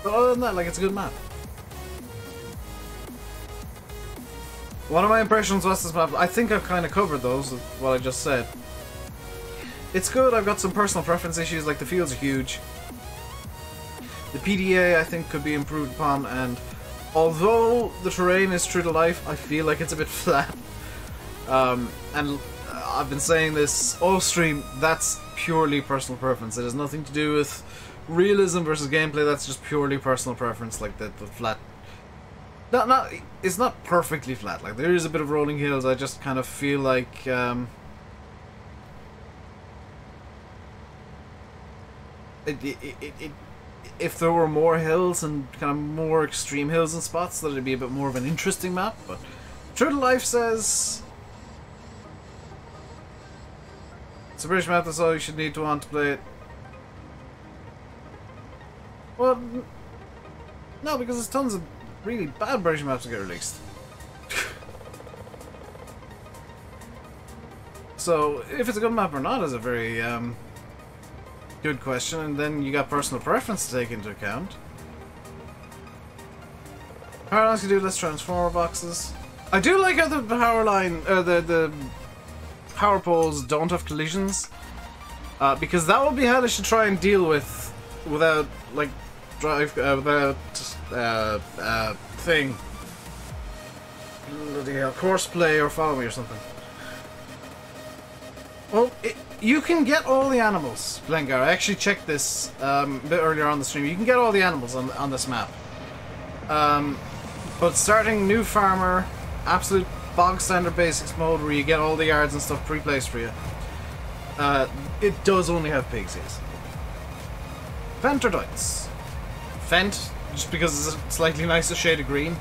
But other than that, like, it's a good map. One of my impressions was this map. I think I've kind of covered those with what I just said. It's good. I've got some personal preference issues, like the fields are huge. The PDA, I think, could be improved upon, and although the terrain is true to life, I feel like it's a bit flat. And I've been saying this off stream, that's purely personal preference. It has nothing to do with realism versus gameplay. That's just purely personal preference. Like the flat, it's not perfectly flat. Like there is a bit of rolling hills. I just kind of feel like if there were more hills and kind of more extreme hills and spots, that it'd be a bit more of an interesting map. But true to life says It's a British map, that's all you should need to want to play it. Well, no, because there's tons of really bad British maps that get released. So, if it's a good map or not is a very good question, and then you got personal preference to take into account. Power lines can do less transformer boxes. I do like how the power line, the power poles don't have collisions, because that would be how they should try and deal with without like without thing. Bloody hell, courseplay or follow me or something. Well, you can get all the animals, Blengar. I actually checked this a bit earlier on the stream. You can get all the animals on this map. But starting new farmer, absolute bog standard basics mode where you get all the yards and stuff pre-placed for you, it does only have pigs, yes. Fent or Deutz? Fent, just because it's a slightly nicer shade of green.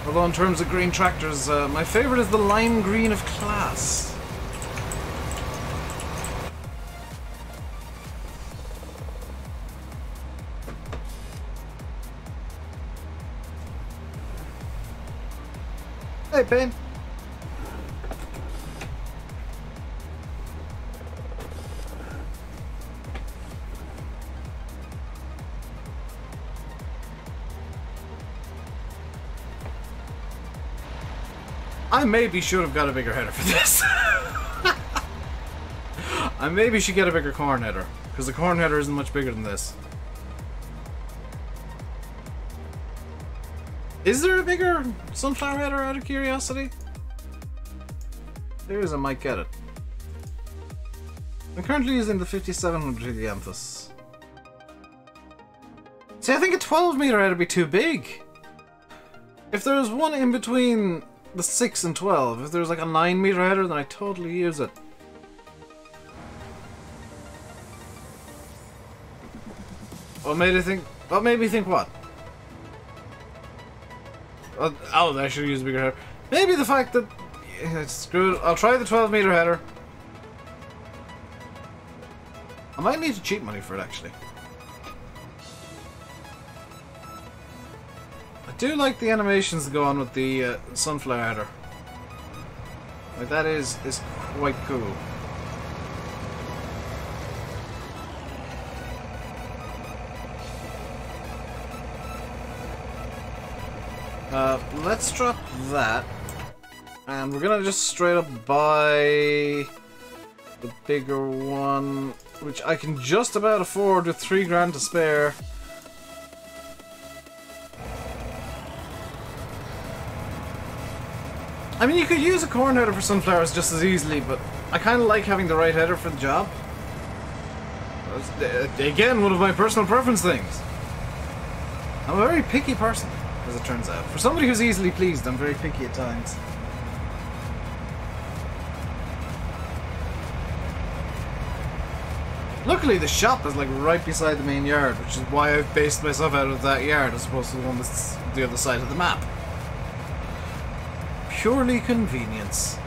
Although in terms of green tractors, my favourite is the lime green of class. Hey, Ben. I maybe should have got a bigger header for this. I maybe should get a bigger corn header, because the corn header isn't much bigger than this. Is there a bigger sunflower header out of curiosity? There is, I might get it. I'm currently using the 5700 Helianthus. See, I think a 12 meter header would be too big. If there was one in between the 6 and 12, if there's like a 9 meter header, then I totally use it. What made me think what? Oh, I should use a bigger header. Maybe the fact that... Yeah, screw it. I'll try the 12 meter header. I might need to cheat money for it, actually. I do like the animations that go on with the sunflower header. Like, that is quite cool. Let's drop that. And we're gonna just straight up buy the bigger one, which I can just about afford with 3 grand to spare. I mean, you could use a corn header for sunflowers just as easily, but I kind of like having the right header for the job. Again, one of my personal preference things. I'm a very picky person, as it turns out. For somebody who's easily pleased, I'm very picky at times. Luckily, the shop is like right beside the main yard, which is why I've based myself out of that yard as opposed to the one that's the other side of the map. Purely convenience.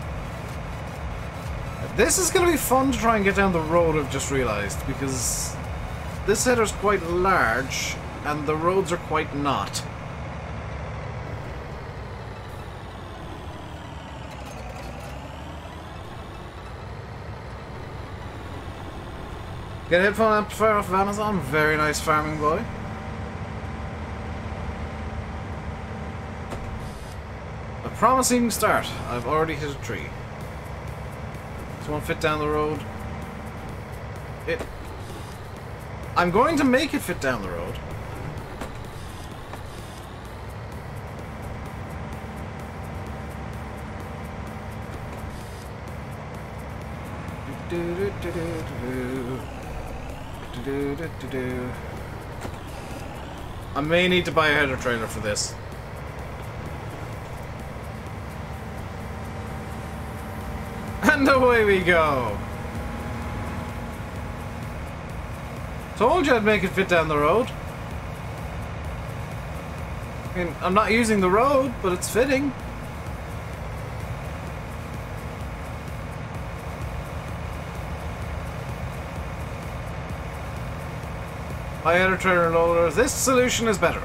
This is going to be fun to try and get down the road, I've just realised, because this header's quite large and the roads are quite not. Get a headphone amplifier off of Amazon. Very nice farming boy. A promising start. I've already hit a tree. This won't fit down the road. I'm going to make it fit down the road. I may need to buy a header trailer for this. And away we go! Told you I'd make it fit down the road. I mean, I'm not using the road, but it's fitting. High header trailer loader. This solution is better.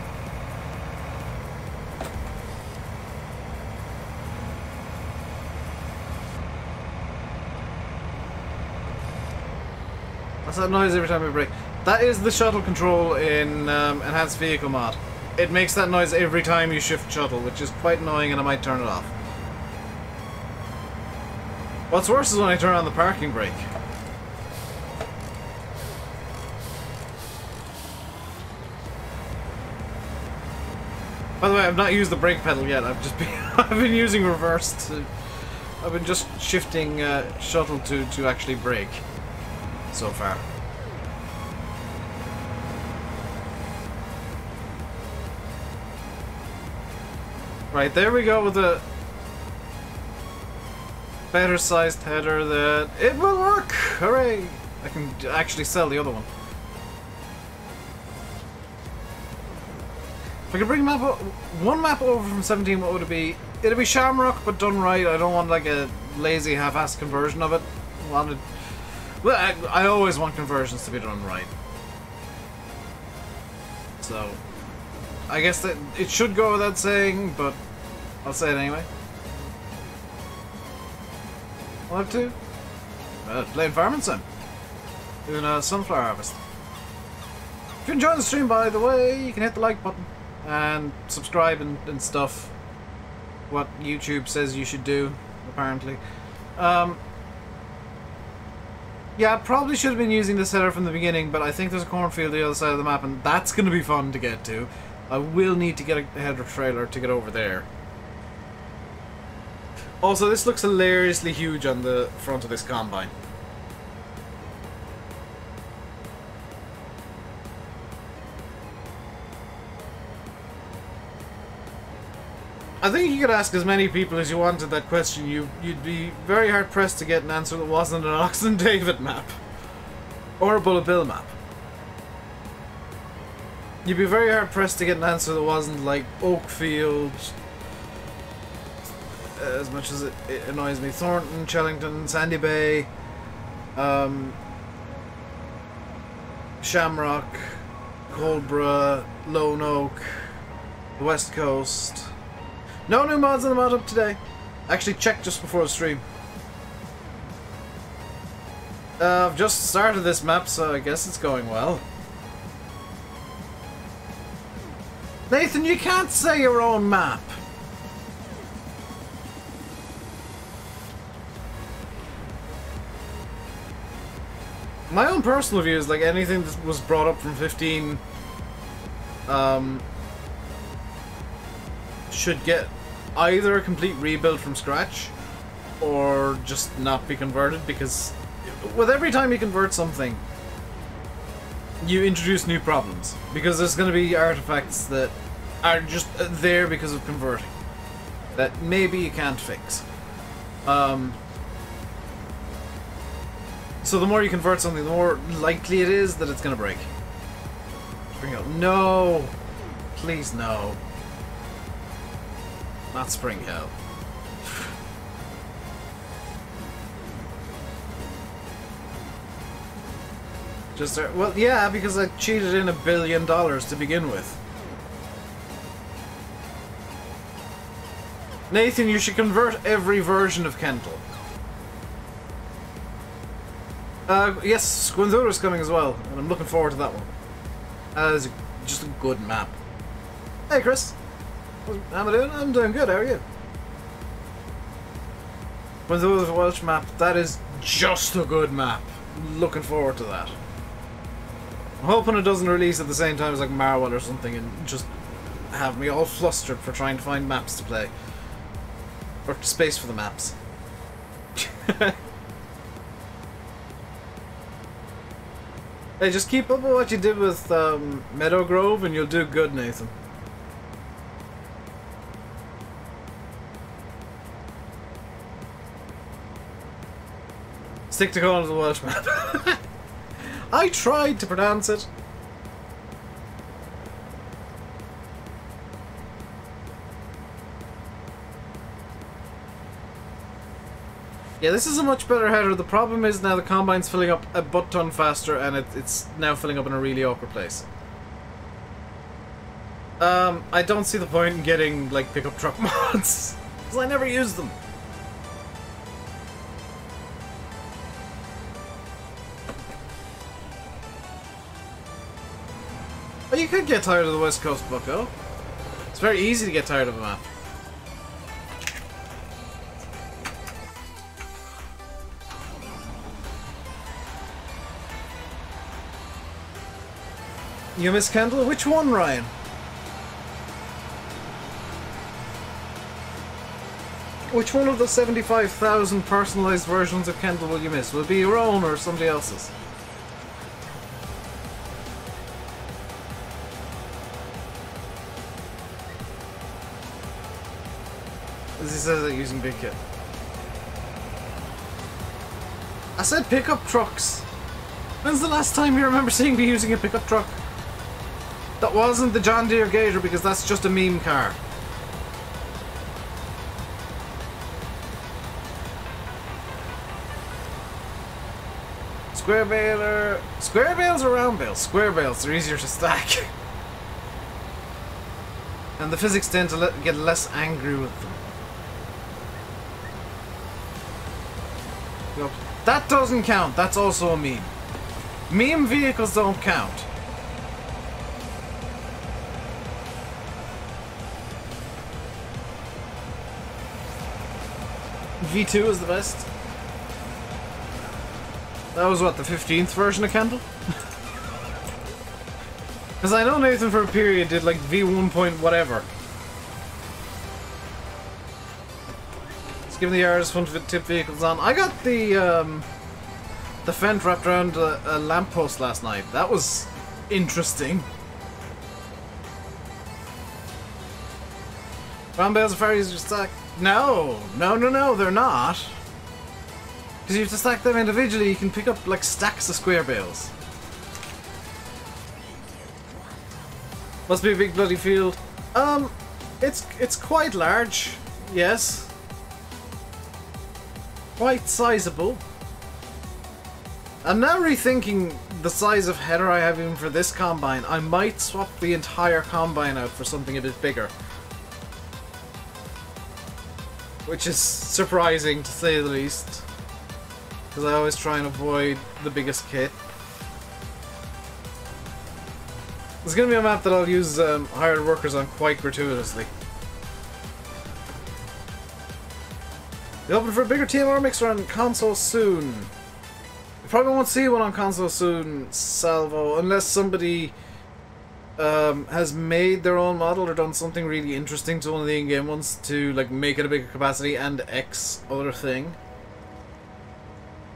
What's that noise every time we brake? That is the shuttle control in Enhanced Vehicle mod. It makes that noise every time you shift shuttle, which is quite annoying, and I might turn it off. What's worse is when I turn on the parking brake. By the way, I've not used the brake pedal yet. I've been using reverse. I've been just shifting shuttle to actually brake so far. Right, there we go with a better sized header that it will work! Hooray! I can actually sell the other one. If I could bring one map over from 17, what would it be? It'd be Shamrock, but done right. I don't want like a lazy half-assed conversion of it. Well, I always want conversions to be done right. So, I guess that it should go without saying, but I'll say it anyway. I'll have to. Playing Farming Sim. Doing a sunflower harvest. If you're enjoying the stream, by the way, you can hit the like button and subscribe and stuff. What YouTube says you should do, apparently. Yeah, I probably should have been using this header from the beginning, but I think there's a cornfield the other side of the map, and that's going to be fun to get to. I will need to get a header trailer to get over there. Also, this looks hilariously huge on the front of this combine. I think you could ask as many people as you wanted that question. You'd be very hard pressed to get an answer that wasn't an Oxen David map. Or a Bullet Bill map. You'd be very hard pressed to get an answer that wasn't like Oakfield, as much as it annoys me, Thornton, Chellington, Sandy Bay, Shamrock, Coldborough, Lone Oak, the West Coast. No new mods on the mod up today. Actually checked just before the stream. I've just started this map, so I guess it's going well. Nathan, you can't say your own map. My own personal view is like anything that was brought up from 15 should get either a complete rebuild from scratch or just not be converted, because with every time you convert something you introduce new problems, because there's going to be artifacts that are just there because of converting that maybe you can't fix. So the more you convert something, the more likely it is that it's going to break. Spring Hill. No! Please no. Not Spring Hill. Just well, yeah, because I cheated in $1 billion to begin with. Nathan, you should convert every version of Kental. Yes, Squinthura's coming as well, and I'm looking forward to that one. It's just a good map. Hey, Chris. How am I doing? I'm doing good, how are you? Squinthura's Welsh map, that is just a good map. Looking forward to that. I'm hoping it doesn't release at the same time as like Marwell or something and just have me all flustered for trying to find maps to play. Or space for the maps. Hey, just keep up with what you did with Meadow Grove and you'll do good, Nathan. Stick to calling it the Welsh map. I tried to pronounce it. Yeah, this is a much better header. The problem is now the combine's filling up a butt ton faster, and it's now filling up in a really awkward place. I don't see the point in getting, like, pickup truck mods, because I never use them. But you could get tired of the West Coast, bucko. It's very easy to get tired of a map. You miss Kendall? Which one, Ryan? Which one of the 75,000 personalized versions of Kendall will you miss? Will it be your own or somebody else's? As he says it using Big Kit. I said pickup trucks. When's the last time you remember seeing me using a pickup truck? That wasn't the John Deere Gator, because that's just a meme car. Square baler... Square bales or round bales? Square bales, they're easier to stack. And the physics tend to get less angry with them. Yep. That doesn't count, that's also a meme. Meme vehicles don't count. V2 is the best. That was what, the 15th version of Kendall? Because I know Nathan for a period did like V1 point whatever. Let's give the Yaris fun to tip vehicles on. I got the Fent wrapped around a lamppost last night. That was interesting. Round bales are far easier to stack. No, they're not. Because you have to stack them individually. You can pick up like stacks of square bales. Must be a big bloody field. It's quite large. Yes. Quite sizable. I'm now rethinking the size of header I have even for this combine. I might swap the entire combine out for something a bit bigger. Which is surprising to say the least. Because I always try and avoid the biggest kit. There's going to be a map that I'll use hired workers on quite gratuitously. You open for a bigger TMR mixer on console soon. You probably won't see one on console soon, Salvo, unless somebody has made their own model or done something really interesting to one of the in-game ones to like make it a bigger capacity and X other thing.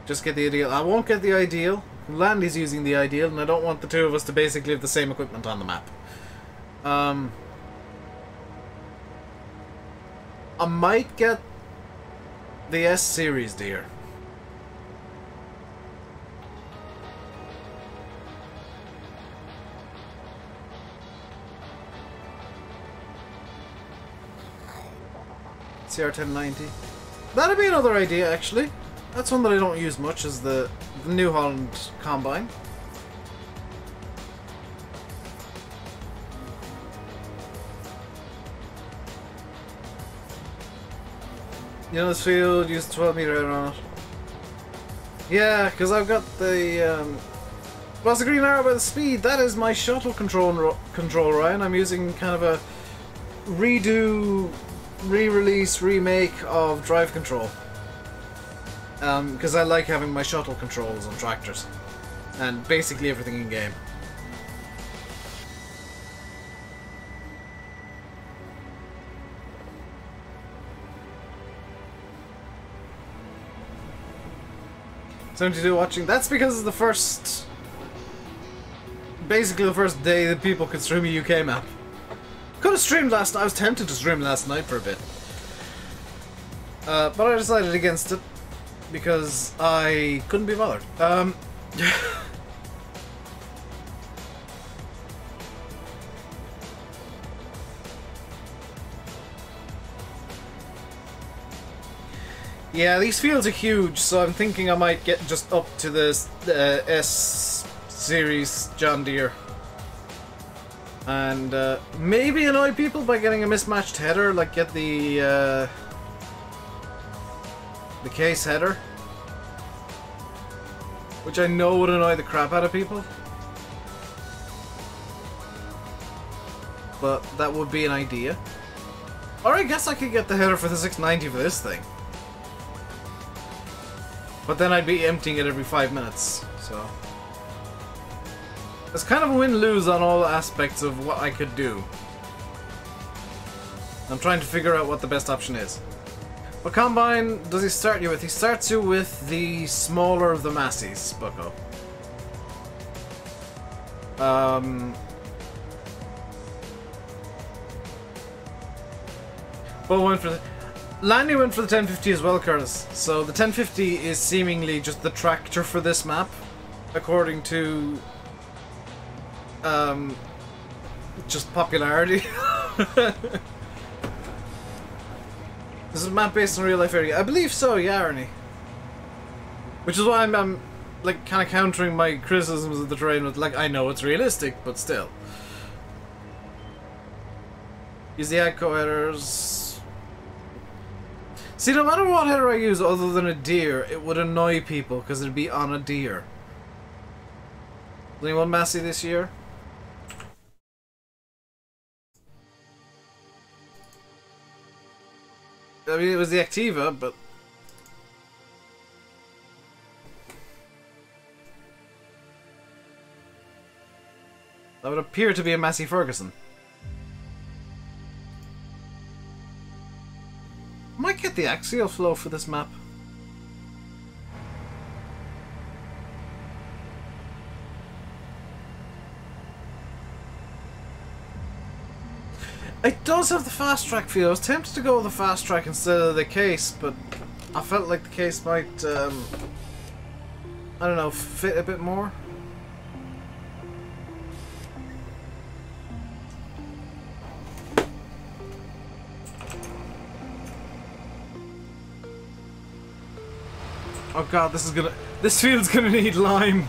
Just get the ideal. I won't get the ideal. Landy's using the ideal, and I don't want the two of us to basically have the same equipment on the map. I might get the S series deer. CR1090. That'd be another idea, actually. That's one that I don't use much, is the New Holland Combine. You know this field, use 12-meter header on it. Yeah, because I've got the... what's the green arrow by the speed? That is my shuttle control, Ryan. I'm using kind of a redo, re-release, remake of drive control. Because I like having my shuttle controls on tractors. And basically everything in game. Something to do watching. That's because of the first... basically the first day that people could stream a UK map. Could have streamed last night. I was tempted to stream last night for a bit. But I decided against it. Because I couldn't be bothered. Yeah, these fields are huge, so I'm thinking I might get just up to this S series John Deere. And maybe annoy people by getting a mismatched header, like get the case header. Which I know would annoy the crap out of people. But that would be an idea. Or I guess I could get the header for the 690 for this thing. But then I'd be emptying it every 5 minutes, so... It's kind of a win-lose on all aspects of what I could do. I'm trying to figure out what the best option is. What combine does he start you with? He starts you with the smaller of the Massey's, bucko. Bo went for the... Lanny went for the 1050 as well, Curtis. So the 1050 is seemingly just the tractor for this map, according to... just popularity. This is a map based on a real life area. I believe so, yeah, Arnie. Which is why I'm like kind of countering my criticisms of the terrain with like, I know it's realistic, but still. Use the AGCO headers. See, no matter what header I use other than a deer, it would annoy people because it'd be on a deer. Is anyone Massey this year? I mean, it was the Activa, but... that would appear to be a Massey Ferguson. I might get the axial flow for this map. It does have the fast track feel. I was tempted to go with the fast track instead of the case, but I felt like the case might, I don't know, fit a bit more. Oh god, this field's gonna need lime.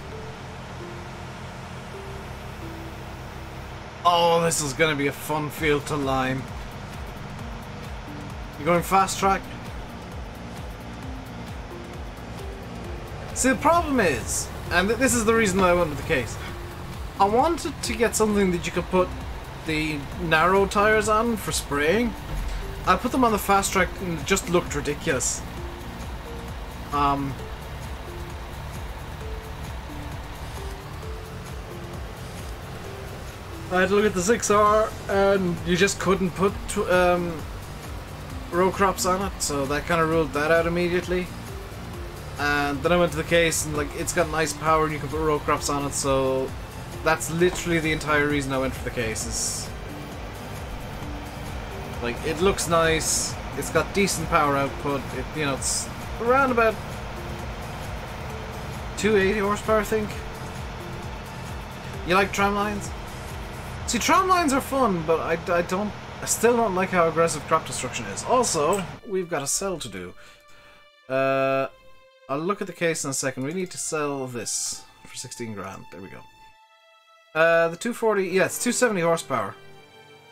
Oh, this is going to be a fun field to lime. You going fast track? See, the problem is, and this is the reason that I went with the case, I wanted to get something that you could put the narrow tires on for spraying. I put them on the fast track and it just looked ridiculous. I had to look at the 6R and you just couldn't put row crops on it, so that kind of ruled that out immediately. And then I went to the case and like it's got nice power and you can put row crops on it, so that's literally the entire reason I went for the case. Is like it looks nice, it's got decent power output, you know, it's around about 280 horsepower I think. You like tram lines? See, tram lines are fun, but I still don't like how aggressive crop destruction is. Also, we've got a sell to do. I'll look at the case in a second. We need to sell this for 16 grand. There we go. The 240, yeah, it's 270 horsepower.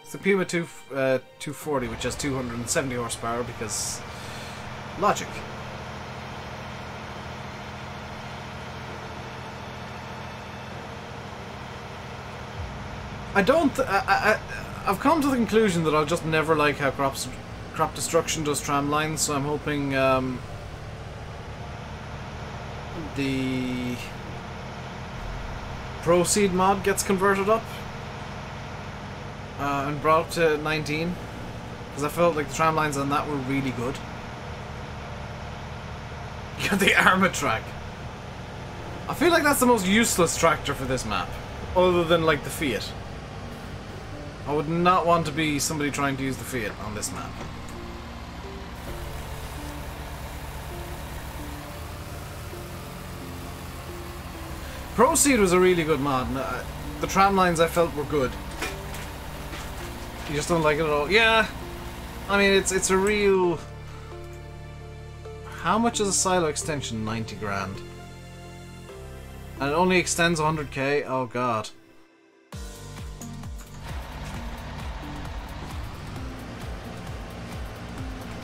It's the Puma 240, which has 270 horsepower because logic. I've come to the conclusion that I'll just never like how crop destruction does tram lines, so I'm hoping the Proceed mod gets converted up and brought up to 19, because I felt like the tram lines on that were really good. You got the Armatrack. I feel like that's the most useless tractor for this map, other than like the Fiat. I would not want to be somebody trying to use the Fiat on this map. Proceed was a really good mod. The tram lines I felt were good. You just don't like it at all? Yeah! I mean, it's a real... How much is a silo extension? 90 grand. And it only extends 100k? Oh god.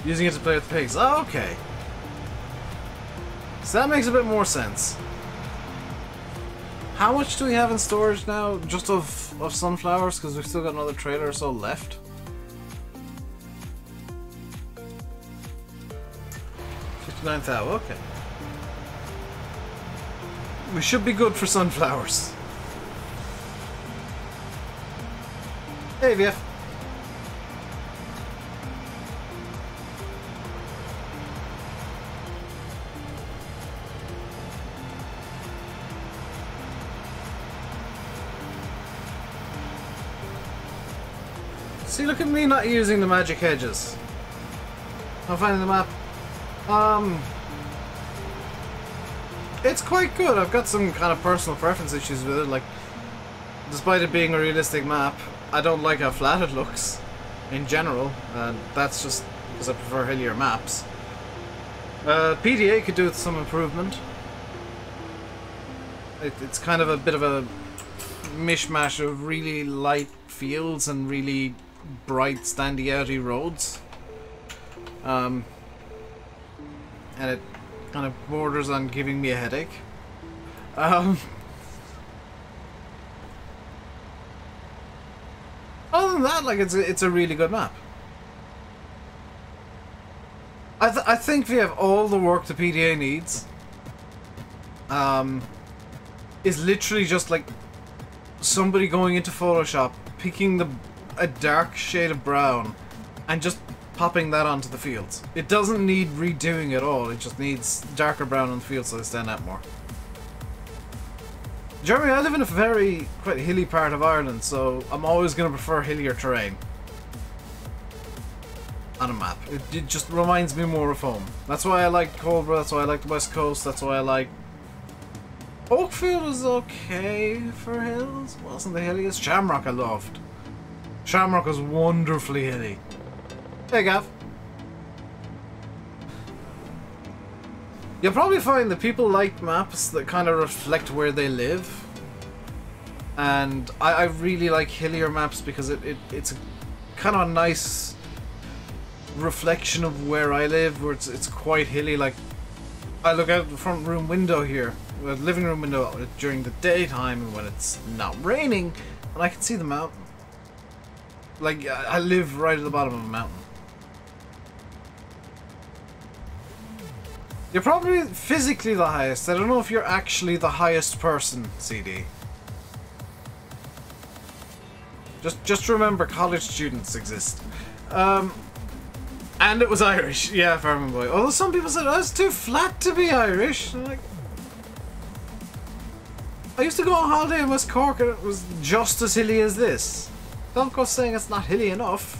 Using it to play with the pigs. Oh, okay. So that makes a bit more sense. How much do we have in storage now? Just of sunflowers? Because we've still got another trailer or so left. 59,000, okay. We should be good for sunflowers. Hey, VF. See, look at me not using the magic hedges. I'm finding the map. It's quite good. I've got some kind of personal preference issues with it. Like, despite it being a realistic map, I don't like how flat it looks in general, and that's just because I prefer hillier maps. PDA could do with some improvement. It's kind of a bit of a mishmash of really light fields and really bright, standy-outy roads. And it kind of borders on giving me a headache. Other than that, like, it's a really good map. I think we have all the work the PDA needs. Is literally just like somebody going into Photoshop, picking a dark shade of brown, and just popping that onto the fields. It doesn't need redoing at all. It just needs darker brown on the fields so they stand out more. Jeremy, I live in a quite hilly part of Ireland, so I'm always going to prefer hillier terrain on a map. It just reminds me more of home. That's why I like Coldborough, that's why I like the West Coast, that's why I like... Oakfield was okay for hills. Wasn't the hilliest. Shamrock I loved. Shamrock was wonderfully hilly. Hey, Gav. You'll probably find that people like maps that kind of reflect where they live. And I really like hillier maps because it's a kind of a nice reflection of where I live, where it's quite hilly. Like, I look out the front room window here, the living room window during the daytime when it's not raining, and I can see the mountain. Like, I live right at the bottom of a mountain. You're probably physically the highest. I don't know if you're actually the highest person, CD. Just remember, college students exist. And it was Irish. Yeah, Farming Boy. Although some people said, oh, it's too flat to be Irish. I'm like, I used to go on holiday in West Cork and it was just as hilly as this. Don't go saying it's not hilly enough.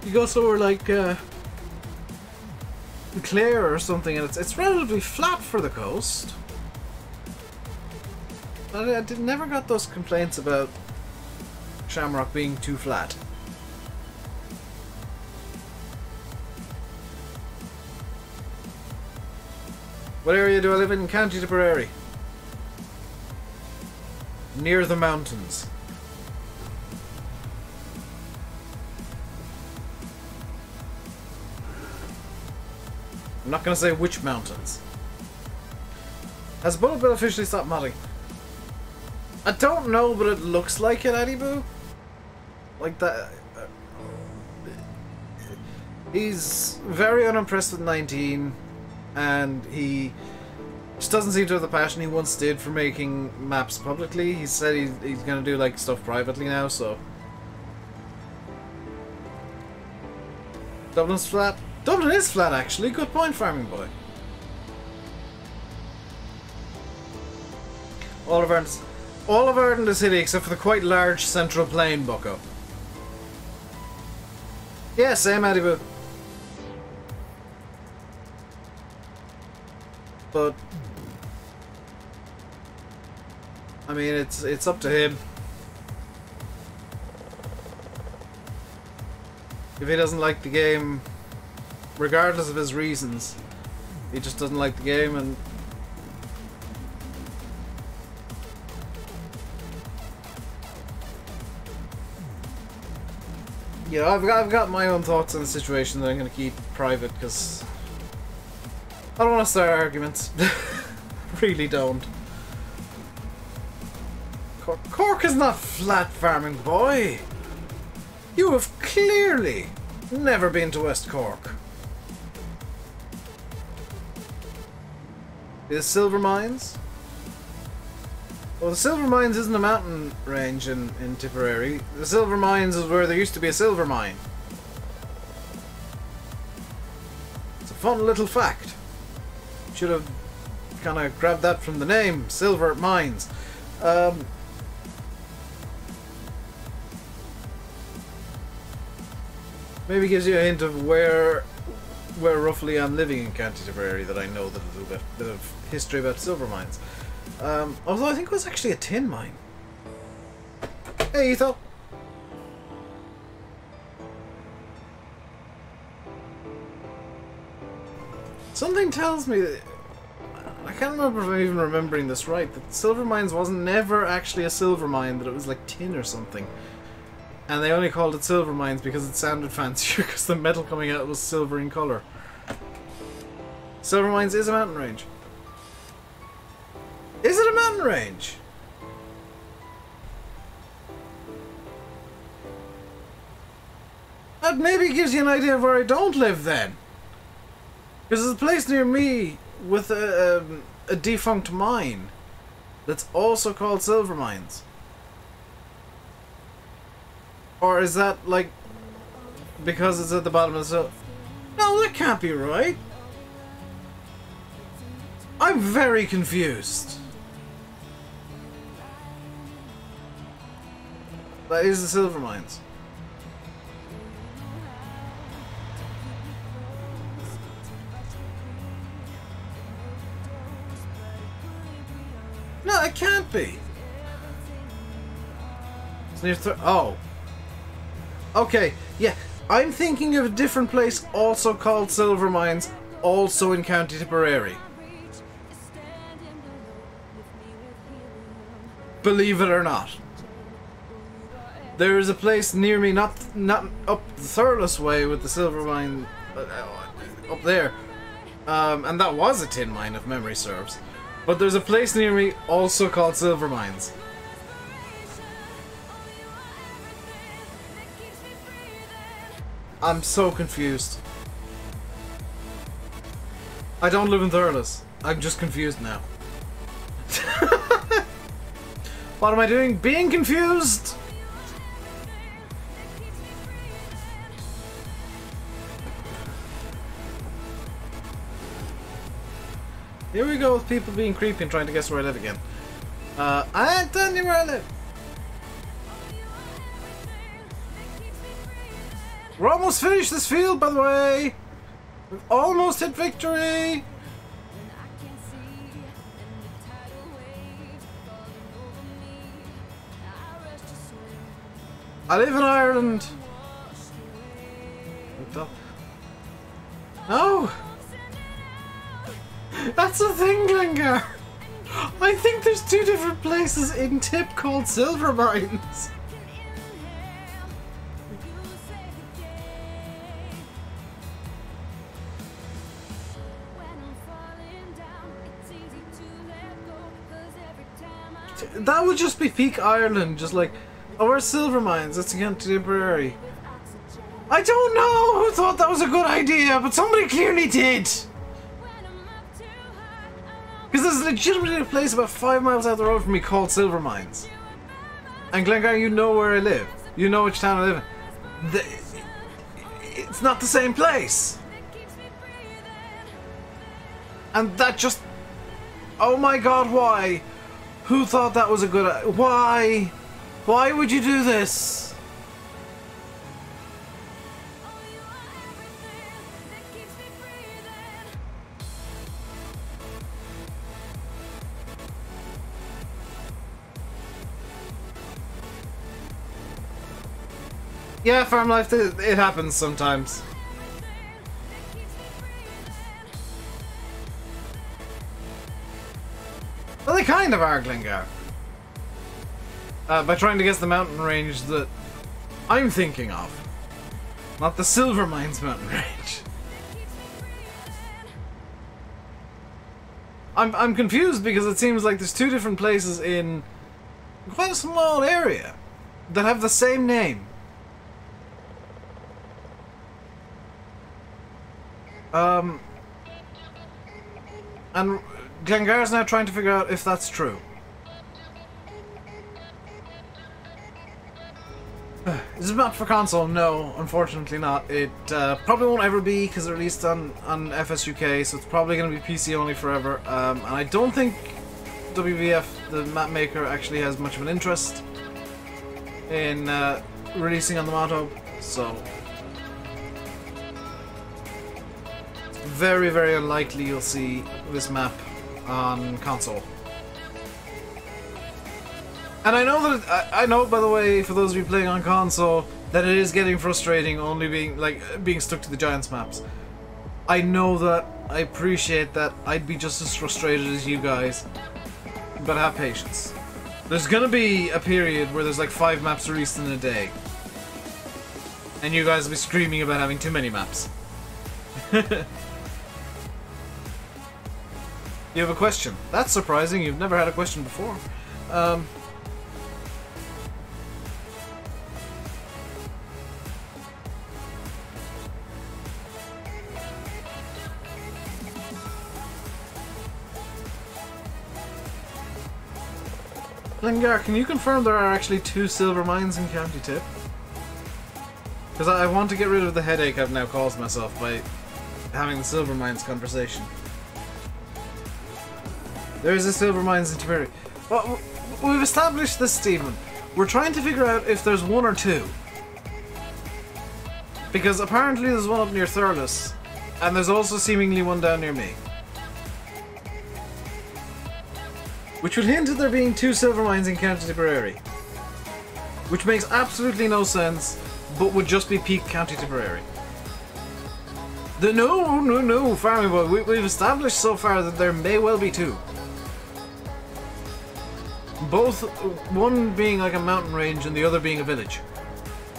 You go somewhere like Clare or something, and it's relatively flat for the coast. But I never got those complaints about Shamrock being too flat. What area do I live in? County Tipperary. Near the mountains. I'm not going to say which mountains. Has Bullet Bill officially stopped modding? I don't know, but it looks like it, Eddie Boo. Like that. He's very unimpressed with 19, and he just doesn't seem to have the passion he once did for making maps publicly. He said he's going to do like stuff privately now, so. Dublin's flat. Dublin is flat, actually. Good point, Farming Boy. All of Ireland is hilly except for the quite large central plain, bucko. Yeah, same, Adiboo. But I mean, it's up to him. If he doesn't like the game, regardless of his reasons, he just doesn't like the game, and yeah, I've got my own thoughts on the situation that I'm going to keep private because I don't want to start arguments. Really don't. Cork is not flat farming, boy. You have clearly never been to West Cork. Is Silver Mines? Well, the Silver Mines isn't a mountain range in Tipperary. The Silver Mines is where there used to be a silver mine. It's a fun little fact. Should have kind of grabbed that from the name, Silver Mines. Maybe gives you a hint of where roughly I'm living in County Tipperary, that I know that a little bit of history about silver mines. Although I think it was actually a tin mine. Hey, Ethan. Something tells me that, I can't remember if I'm even remembering this right, that Silver Mines wasn't never actually a silver mine, that it was like tin or something. And they only called it Silver Mines because it sounded fancier, because the metal coming out was silver in colour. Silver Mines is a mountain range. Is it a mountain range? That maybe gives you an idea of where I don't live then. Because there's a place near me with a defunct mine that's also called Silver Mines. Or is that like because it's at the bottom of the... No, that can't be right. I'm very confused. That is the Silver Mines. No, it can't be. It's near oh. Okay, yeah. I'm thinking of a different place also called Silver Mines, also in County Tipperary. Believe it or not. There is a place near me, not up the Thurles way with the silver mine up there. And that was a tin mine if memory serves. But there's a place near me also called Silver Mines. I'm so confused. I don't live in Thurles. I'm just confused now. What am I doing? Being confused! Here we go with people being creepy and trying to guess where I live again. I ain't telling you where I live. We're almost finished this field, by the way. We've almost hit victory. I live in Ireland. No. That's the thing, Glengar. I think there's two different places in Tip called Silver Mines. That would just be peak Ireland, just like, oh, where's Silver Mines? That's again Tipperary. I don't know who thought that was a good idea, but somebody clearly did. Because there's legitimately a place about 5 miles out the road from me called Silver Mines. And Glengar, you know where I live. You know which town I live in. It's not the same place. And that just... Oh my god, why? Who thought that was a good idea? Why? Why would you do this? Yeah, farm life, it happens sometimes. Well, they kind of are, Glengar. By trying to guess the mountain range that I'm thinking of. Not the Silver Mines mountain range. I'm confused because it seems like there's two different places in quite a small area that have the same name. And Glengar's now trying to figure out if that's true. Is it not for console? No, unfortunately not. It probably won't ever be because it's released on FSUK, so it's probably going to be PC only forever. And I don't think WVF, the map maker, actually has much of an interest in releasing on the mod hub, so it's very, very unlikely you'll see this map on console. And I know that I know, by the way, for those of you playing on console, that it is getting frustrating only being stuck to the Giants maps. I know that. I appreciate that. I'd be just as frustrated as you guys, but have patience. There's gonna be a period where there's like 5 maps released in a day, and you guys will be screaming about having too many maps. You have a question? That's surprising. You've never had a question before. Glengar, can you confirm there are actually 2 silver mines in County Tip? Because I want to get rid of the headache I've now caused myself by having the silver mines conversation. There is a silver mines in Tipperary. Well, we've established this, Stephen. We're trying to figure out if there's 1 or 2. Because apparently there's one up near Thurles, and there's also seemingly one down near me. Which would hint at there being 2 silver mines in County Tipperary. Which makes absolutely no sense, but would just be peak County Tipperary. No, Farming Boy, we've established so far that there may well be 2. Both, one being like a mountain range and the other being a village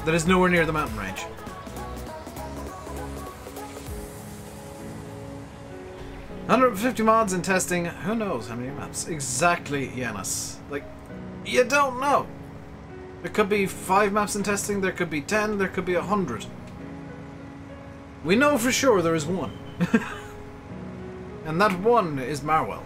that is nowhere near the mountain range. $150 mods in testing, who knows how many maps? Exactly, Yanis. Like, you don't know. There could be 5 maps in testing, there could be 10, there could be 100. We know for sure there is 1. And that 1 is Marwell.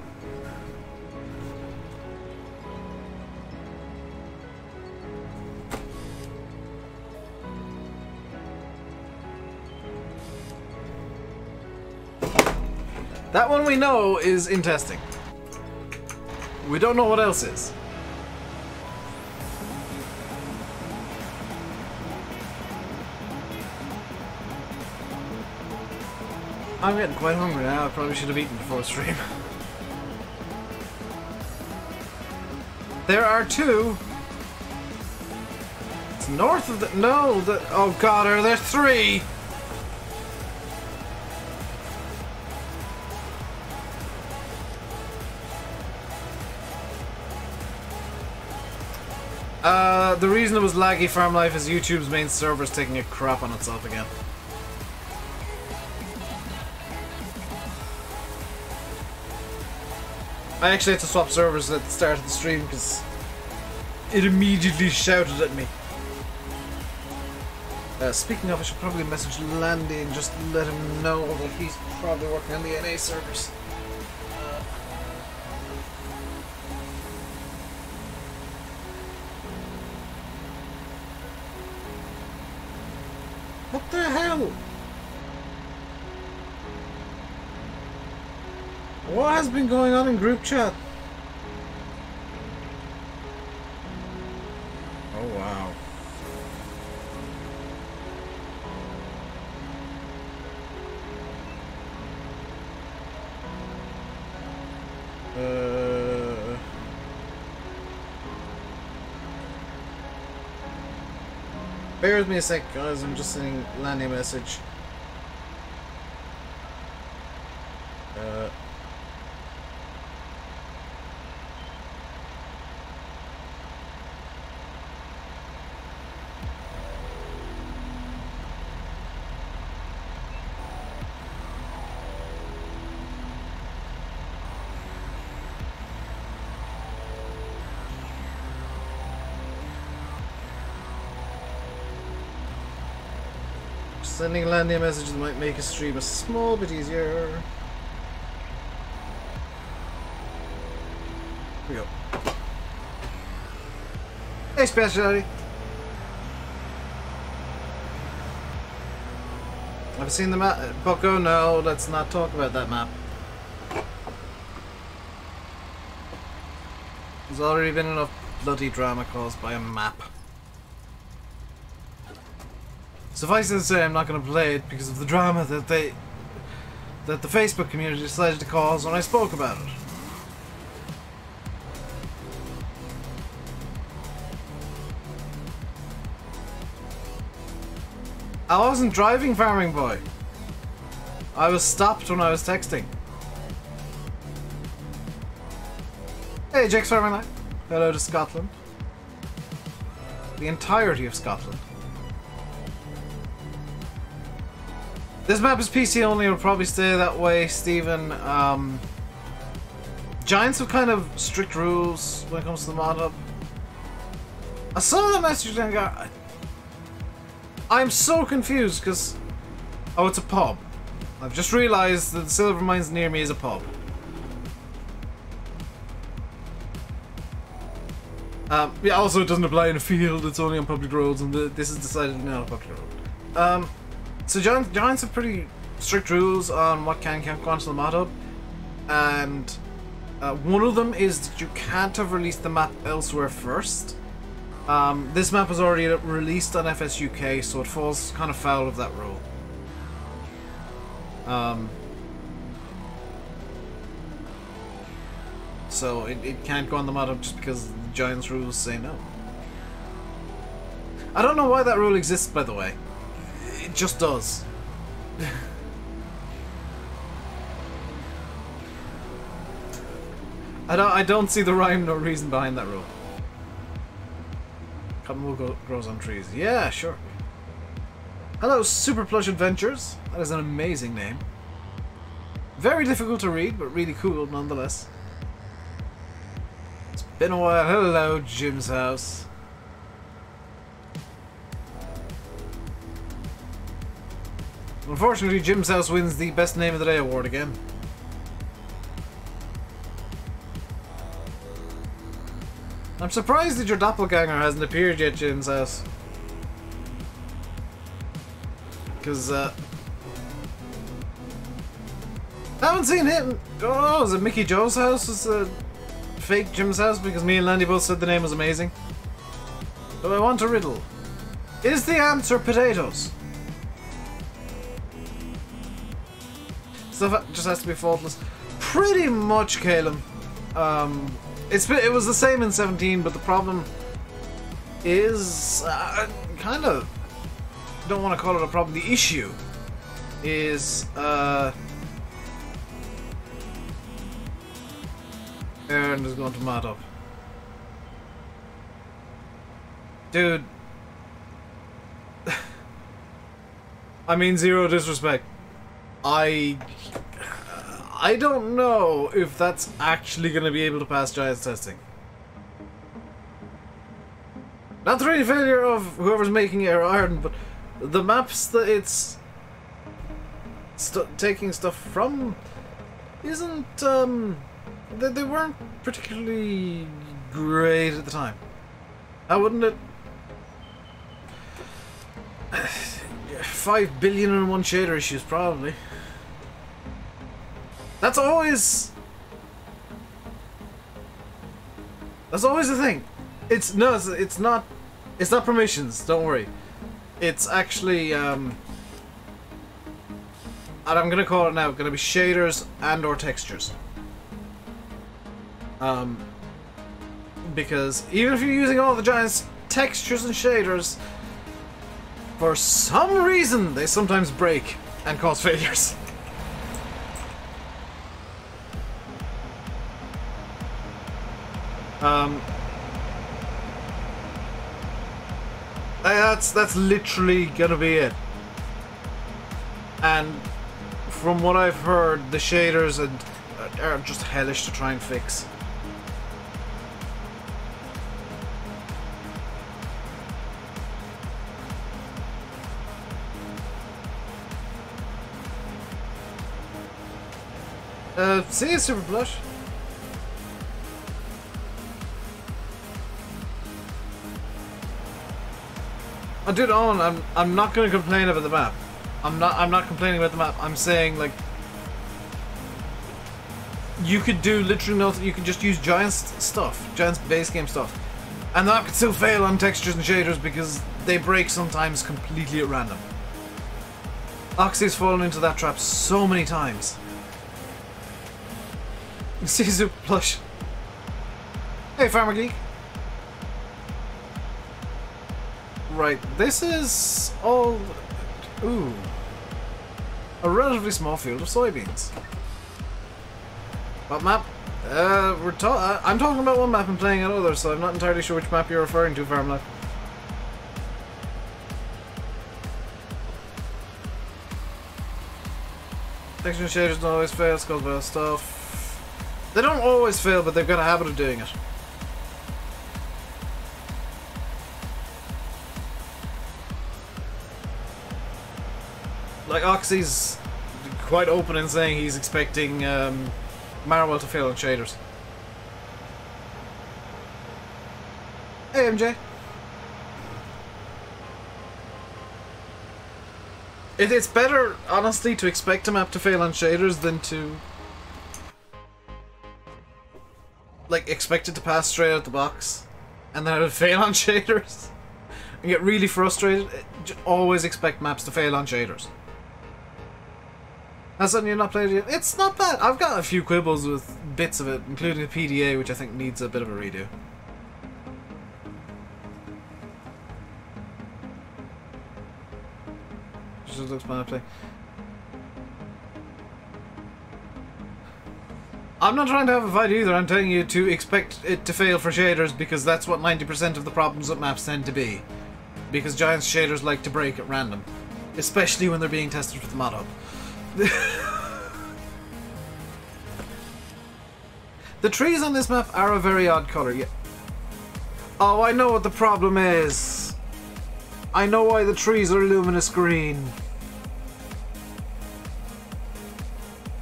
That one we know is in testing. We don't know what else is. I'm getting quite hungry now. I probably should have eaten before stream. There are 2. It's north of the... No, the... Oh god, are there 3? The reason it was laggy Farm Life is YouTube's main server is taking a crap on itself again. I actually had to swap servers at the start of the stream because it immediately shouted at me. Speaking of, I should probably message Landy and just let him know that he's probably working on the NA servers. What the hell? What has been going on in group chat? Oh wow. Bear with me a sec, guys. I'm just sending Lanny a message. Sending Landy a message that might make his stream a small bit easier. Here we go. Hey, Speciality. I've seen the map. Bucko, no, let's not talk about that map. There's already been enough bloody drama caused by a map. Suffice it to say, I'm not going to play it because of the drama that the Facebook community decided to cause when I spoke about it. I wasn't driving, Farming Boy. I was stopped when I was texting. Hey, Jake's Farming Life. Hello to Scotland. The entirety of Scotland. This map is PC only, it'll probably stay that way, Stephen. Giants have kind of strict rules when it comes to the mod hub. I saw that message and I'm so confused because... Oh, it's a pub. I've just realised that the Silver Mines near me is a pub. Yeah, also it doesn't apply in a field, it's only on public roads, and this is decidedly not a public road. So Giants have pretty strict rules on what can go onto the mod hub, and one of them is that you can't have released the map elsewhere first. This map was already released on FSUK, so it falls kind of foul of that rule. So it can't go on the mod hub just because the Giants rules say no. I don't know why that rule exists, by the way. It just does. I don't see the rhyme nor reason behind that rule. Cottonwood grows on trees. Yeah, sure. Hello, Super Plush Adventures. That is an amazing name. Very difficult to read, but really cool nonetheless. It's been a while. Hello, Jim's house. Unfortunately, Jim's house wins the Best Name of the Day award again. I'm surprised that your doppelganger hasn't appeared yet, Jim's house. Because, I haven't seen him. Oh, is it Mickey Joe's house? Is it fake Jim's house? Because me and Landy both said the name was amazing. But I want a riddle. Is the answer potatoes? Stuff just has to be faultless. Pretty much, Caleb. It was the same in 17, but the problem is kind of don't want to call it a problem. The issue is Aaron is going to mod up. Dude. I mean, zero disrespect. I don't know if that's actually going to be able to pass Giants testing. Not through any failure of whoever's making it or Ireland, but the maps that it's taking stuff from isn't, they weren't particularly great at the time. How wouldn't it? 5 billion and one shader issues, probably. That's always the thing. It's not permissions, don't worry. It's actually and I'm gonna call it now, gonna be shaders and or textures. Because even if you're using all the Giants textures and shaders, For some reason, they sometimes break and cause failures. That's literally gonna be it. And from what I've heard, the shaders are just hellish to try and fix. See you, Super Blush. Dude, Owen, I'm not gonna complain about the map. I'm not complaining about the map. I'm saying, like, you could do literally nothing. You could just use Giant's stuff, Giant's base game stuff, and the map could still fail on textures and shaders because they break sometimes completely at random. Oxy's fallen into that trap so many times. See Super Plush. Hey, Farmer Geek. Right, this is all... Ooh. A relatively small field of soybeans. What map? I'm talking about one map and playing another, so I'm not entirely sure which map you're referring to, Farmlife. Texture and shaders don't always fail, skull fail stuff. They don't always fail, but they've got a habit of doing it. Like, Oxy's quite open in saying he's expecting Marwell to fail on shaders. Hey, MJ. It's better, honestly, to expect a map to fail on shaders than to... like, expect it to pass straight out the box and then it'll fail on shaders and get really frustrated. Always expect maps to fail on shaders. Has something you've not played yet? It's not bad. I've got a few quibbles with bits of it, including the PDA, which I think needs a bit of a redo. Just looks fun to play. I'm not trying to have a fight either, I'm telling you to expect it to fail for shaders because that's what 90% of the problems with maps tend to be. Because Giant's shaders like to break at random. Especially when they're being tested with the mod hub. The trees on this map are a very odd colour, yeah. Oh, I know what the problem is. I know why the trees are luminous green.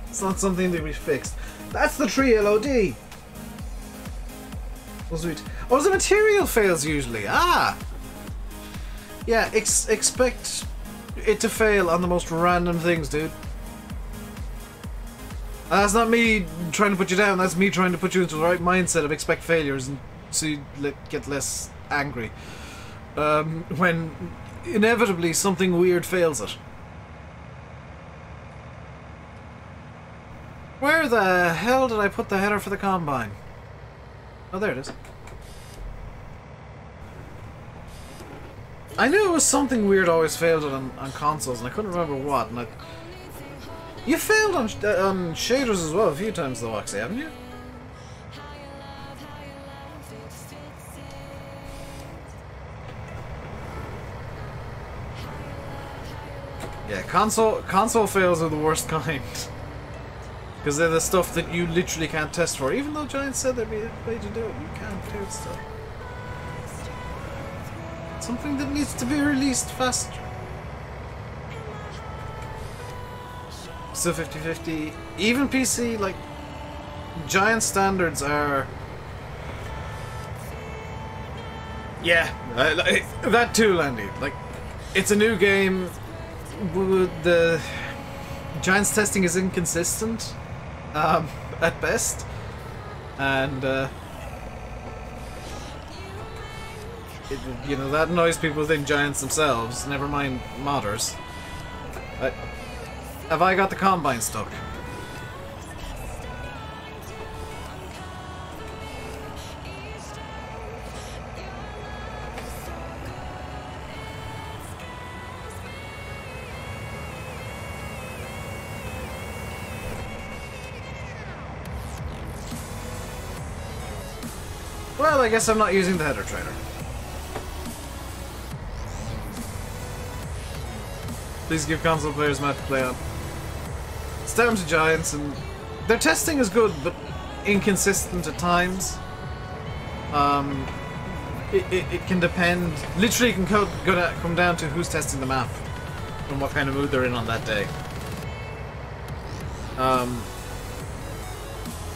It's not something that we fixed. That's the tree LOD! Oh, sweet. Oh, the material fails usually. Ah! Yeah, expect it to fail on the most random things, dude. That's not me trying to put you down, that's me trying to put you into the right mindset of expect failures and so you get less angry. When inevitably something weird fails it. Where the hell did I put the header for the combine? Oh, there it is. I knew it was something weird always failed it on consoles, and I couldn't remember what. And you failed on shaders as well a few times though, Oxy, haven't you? Yeah, console fails are the worst kind. Because they're the stuff that you literally can't test for. Even though Giant said there'd be a way to do it, you can't do it still. Something that needs to be released faster. So 50-50. Even PC, like, Giant standards are... Yeah, that too, Landy. Like, it's a new game. The Giant's testing is inconsistent. At best, and you know, that annoys people within Giants themselves, never mind modders. Have I got the combine stuck? Well, I guess I'm not using the header trailer. Please give console players map to play on. It's down to Giants, and their testing is good, but inconsistent at times. It can depend. Literally, it can come down to who's testing the map and what kind of mood they're in on that day.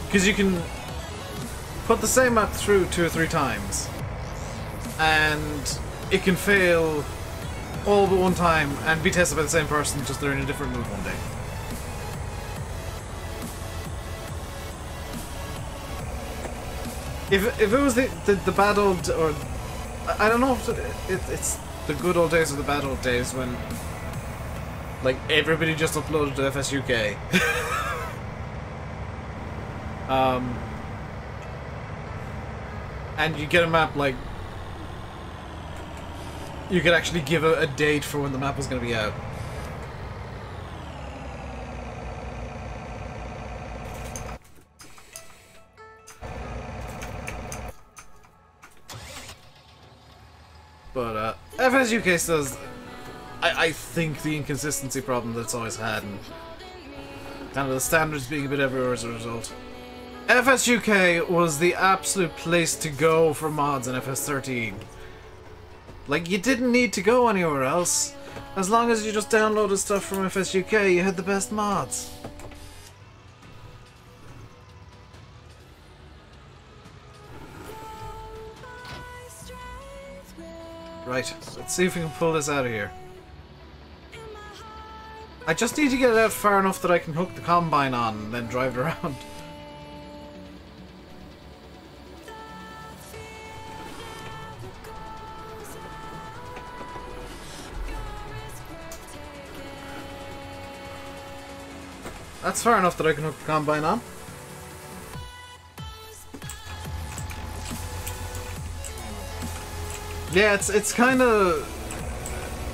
Because you can put the same map through 2 or 3 times, and it can fail all but one time and be tested by the same person, just they're in a different mood one day. If it was the bad old, or I don't know if it's the good old days or the bad old days when like everybody just uploaded to FSUK. And you get a map like you could actually give a date for when the map was going to be out. But FSUK says, I think the inconsistency problem that it's always had, and kind of the standards being a bit everywhere as a result. FSUK was the absolute place to go for mods in FS13. Like, you didn't need to go anywhere else. As long as you just downloaded stuff from FSUK, you had the best mods. Right, let's see if we can pull this out of here. I just need to get it out far enough that I can hook the combine on and then drive it around. That's far enough that I can hook the combine on. Yeah, it's kind of...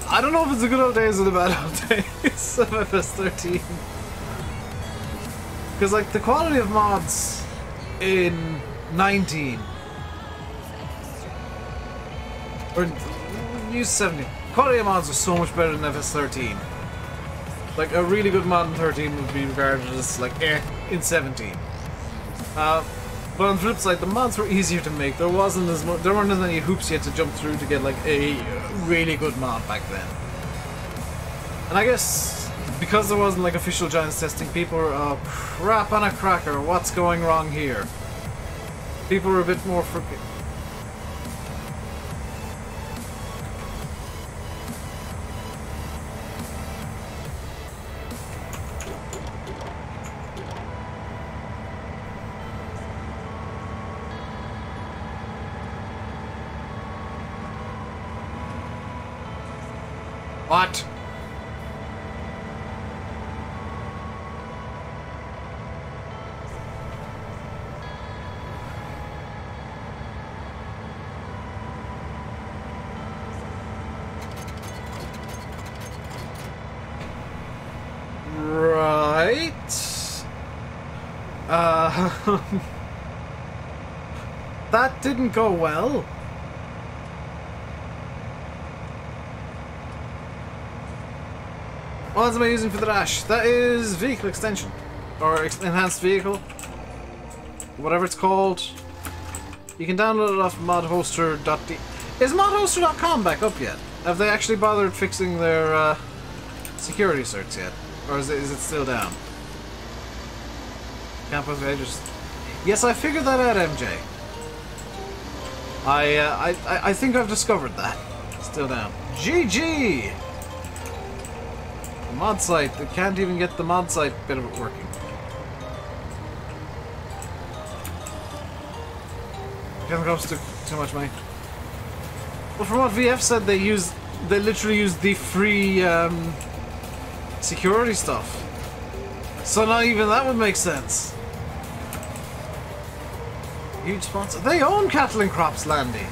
I don't know if it's the good old days or the bad old days of FS13. Because, like, the quality of mods in 19... or use 17. Quality of mods are so much better than FS13. Like, a really good mod in 13 would be regarded as, like, in 17. But on the flip side, the mods were easier to make. There weren't as many hoops you had to jump through to get, like, a really good mod back then. And I guess, because there wasn't, like, official Giants testing, people were, oh, crap on a cracker, what's going wrong here? People were a bit more What? Right. That didn't go well. What am I using for the dash? That is vehicle extension. Or enhanced vehicle. Whatever it's called. You can download it off modhoster.d. Is modhoster.com back up yet? Have they actually bothered fixing their security certs yet? Or is it still down? Campus Raiders. Yes, I figured that out, MJ. I think I've discovered that. Still down. GG! Mod site. They can't even get the mod site bit of it working. Doesn't cost too much money. Well, from what VF said, they literally use the free security stuff. So not even that would make sense. Huge sponsor. They own Cattle and Crops, Landy.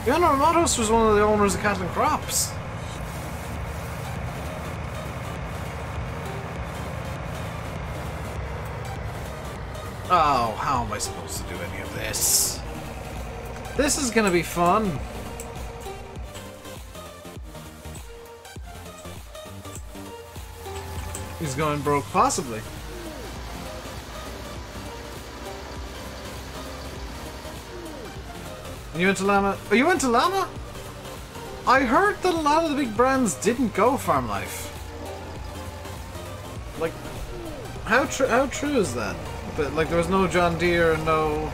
The owner of Modhost was one of the owners of Cattle and Crops. Oh, how am I supposed to do any of this? This is gonna be fun. He's going broke, possibly. And you went to Llama? Oh, you went to Llama? I heard that a lot of the big brands didn't go farm life. Like, how true is that? But like, there was no John Deere and no.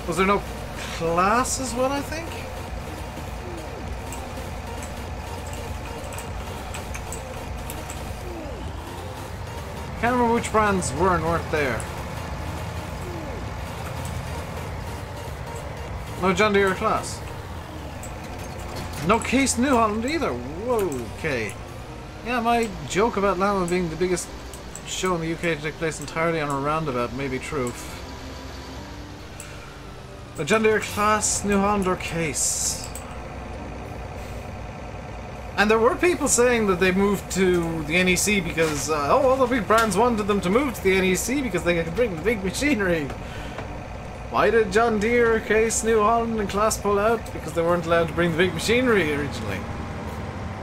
Was there no Class as well? I think. Can't remember which brands were and weren't there. No John Deere Class. No Case New Holland either. Whoa, okay. Yeah, my joke about Llama being the biggest show in the UK to take place entirely on a roundabout may be true. No John Deere Class, New Holland or Case. And there were people saying that they moved to the NEC because, all the big brands wanted them to move to the NEC because they could bring the big machinery. Why did John Deere, Case, New Holland and Class pull out? Because they weren't allowed to bring the big machinery originally.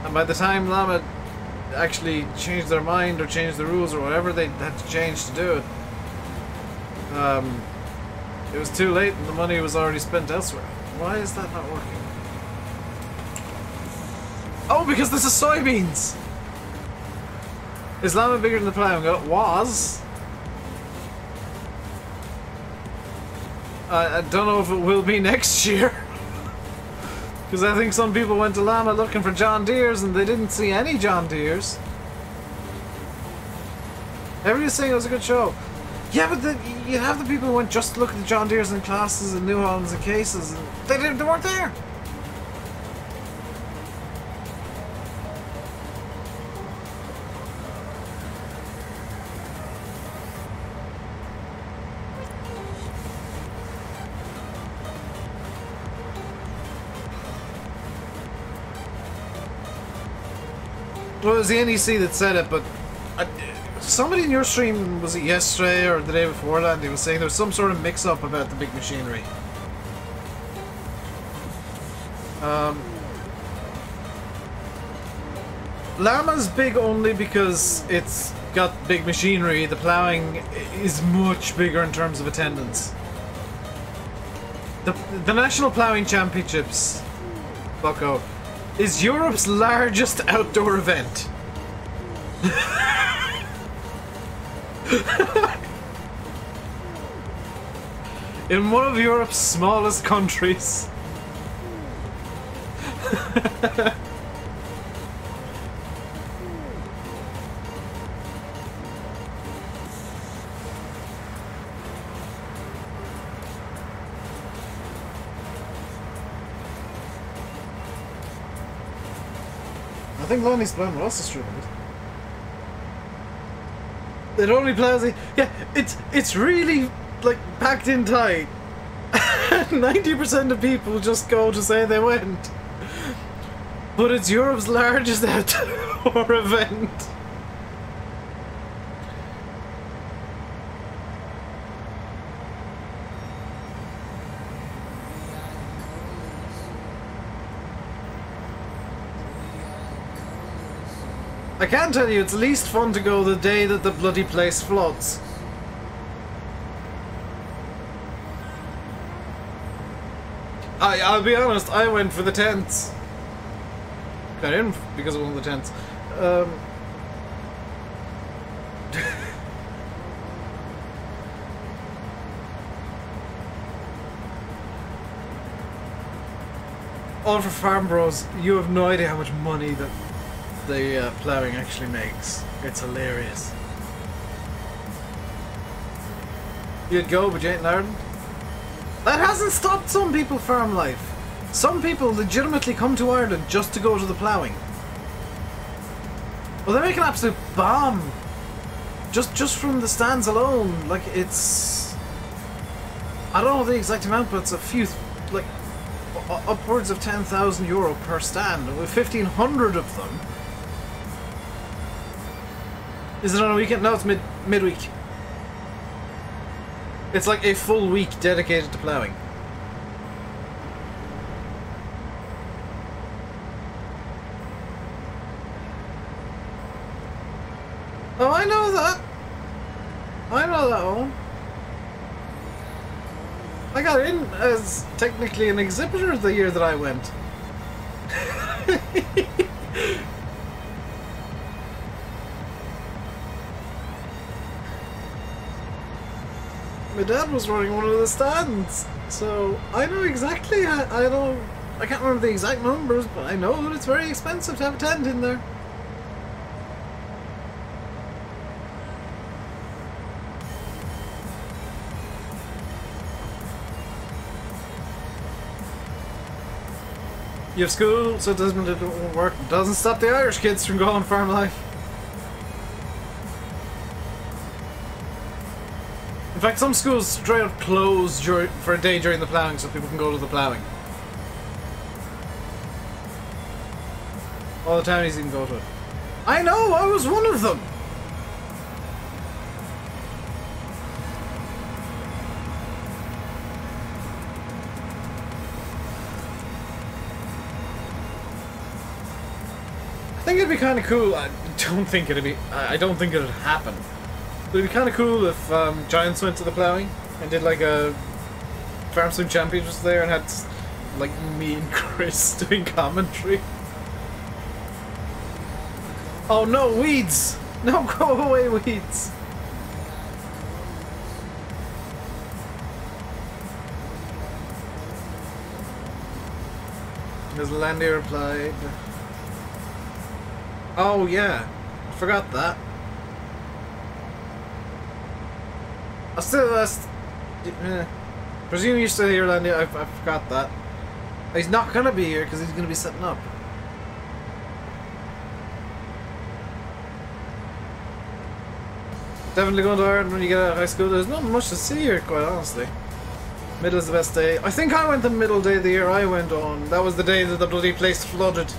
And by the time Llama actually changed their mind or changed the rules or whatever they had to change to do it, it was too late and the money was already spent elsewhere. Why is that not working? Oh, because this is soybeans! Is Llama bigger than the Ploughing? It was. I don't know if it will be next year. Because I think some people went to Llama looking for John Deere's and they didn't see any John Deere's. Everybody's saying it was a good show. Yeah, but you have the people who went just to look at the John Deere's and Classes and New Hollands and Cases and they weren't there. Well, it was the NEC that said it, but somebody in your stream, was it yesterday or the day before that, they was saying there was some sort of mix-up about the big machinery. Llama's big only because it's got big machinery. The Ploughing is much bigger in terms of attendance. The National Ploughing Championships, Bucko, is Europe's largest outdoor event. In one of Europe's smallest countries. I think Lonnie's plan was streaming it. It only plows it. Yeah, it's really like packed in tight. 90% of people just go to say they went. But it's Europe's largest outdoor event. I can tell you it's least fun to go the day that the bloody place floods. I'll be honest, I went for the tents. Got in because of one of the tents. All for Farm Bros, you have no idea how much money that the Ploughing actually makes. It's hilarious. You'd go, but you ain't in Ireland? That hasn't stopped some people farm life. Some people legitimately come to Ireland just to go to the Ploughing. Well, they make an absolute bomb. Just from the stands alone. Like, it's... I don't know the exact amount, but it's a few... like, upwards of €10,000 per stand. With 1,500 of them. Is it on a weekend? No, it's midweek. It's like a full week dedicated to Ploughing. Oh, I know that. I know that one. I got in as technically an exhibitor the year that I went. My dad was running one of the stands, so I know exactly. I can't remember the exact numbers, but I know that it's very expensive to have a tent in there. You have school, so it doesn't work. It doesn't stop the Irish kids from going farm life. In fact, some schools straight up close for a day during the ploughing so people can go to the ploughing. All the townies can go to it. I know, I was one of them! I think it'd be kind of cool. I don't think it'd happen. But it'd be kind of cool if Giants went to the ploughing and did like a Farm Sim Championships there and had like me and Chris doing commentary. Oh no, weeds! No, go away, weeds! As Landy replied. Oh yeah, I forgot that. I still, presume you're still here, Landy. I forgot that. He's not gonna be here because he's gonna be setting up. Definitely going to Ireland when you get out of high school. There's not much to see here, quite honestly. Middle is the best day. I think I went the middle day of the year I went on. That was the day that the bloody place flooded.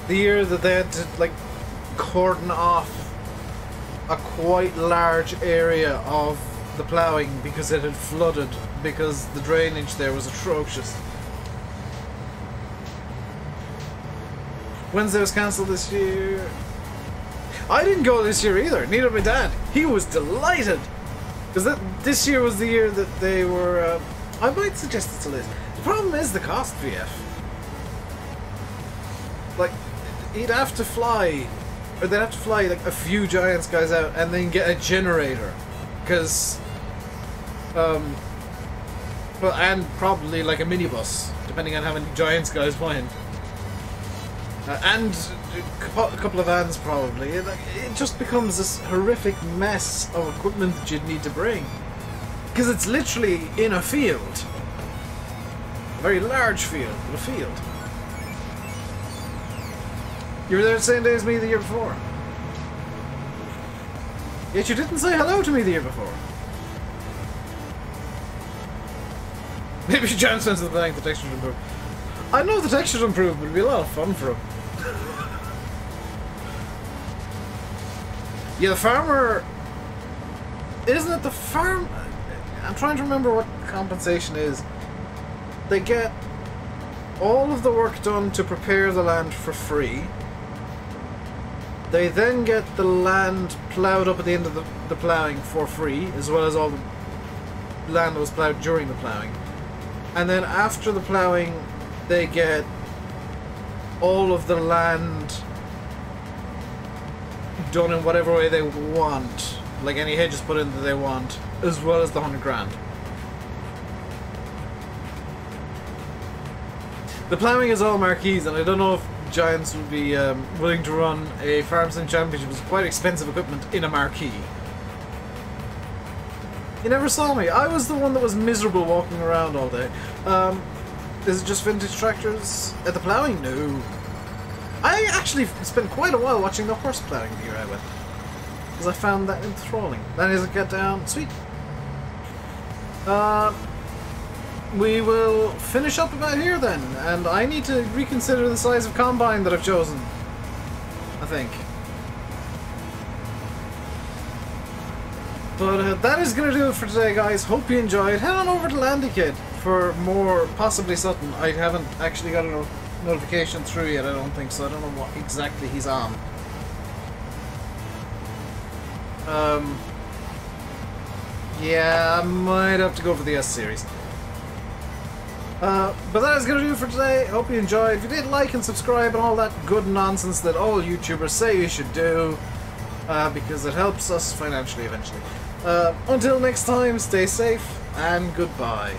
The year that they had to, like, cordon off a quite large area of the ploughing because it had flooded, because the drainage there was atrocious. Wednesday was cancelled this year. I didn't go this year either, neither did my dad. He was delighted! Because this year was the year that they were... I might suggest it still is. The problem is the cost, VF. Like, he'd have to fly, or they'd have to fly like a few Giants guys out and then get a generator. Because... well, and probably like a minibus, depending on how many Giants guys went. And a couple of vans probably. It just becomes this horrific mess of equipment that you'd need to bring. Because it's literally in a field. A very large field, but a field. You were there the same day as me the year before. Yet you didn't say hello to me the year before. Maybe John sends the blank, the texture improved. I know the texture improved, but it'd be a lot of fun for him. Yeah, the farmer... Isn't it the farm... I'm trying to remember what compensation is. They get all of the work done to prepare the land for free. They then get the land ploughed up at the end of the ploughing for free, as well as all the land that was ploughed during the ploughing. And then after the ploughing, they get all of the land done in whatever way they want, like any hedges put in that they want, as well as the 100 grand. The ploughing is all marquees, and I don't know if Giants would be willing to run a Farm Sim Championship with quite expensive equipment in a marquee. You never saw me. I was the one that was miserable walking around all day. Is it just vintage tractors at the ploughing? No. I actually spent quite a while watching the horse ploughing the year I went, because I found that enthralling. That is a cut down. Sweet. We will finish up about here then, and I need to reconsider the size of combine that I've chosen, I think. But that is going to do it for today, guys. Hope you enjoyed. Head on over to Landy Kid. for more, possibly Sutton. I haven't actually got a notification through yet, I don't think, so I don't know what exactly he's on. Yeah, I might have to go for the S series. But that is going to do it for today. Hope you enjoyed. If you did, like and subscribe and all that good nonsense that all YouTubers say you should do, because it helps us financially eventually. Until next time, stay safe and goodbye.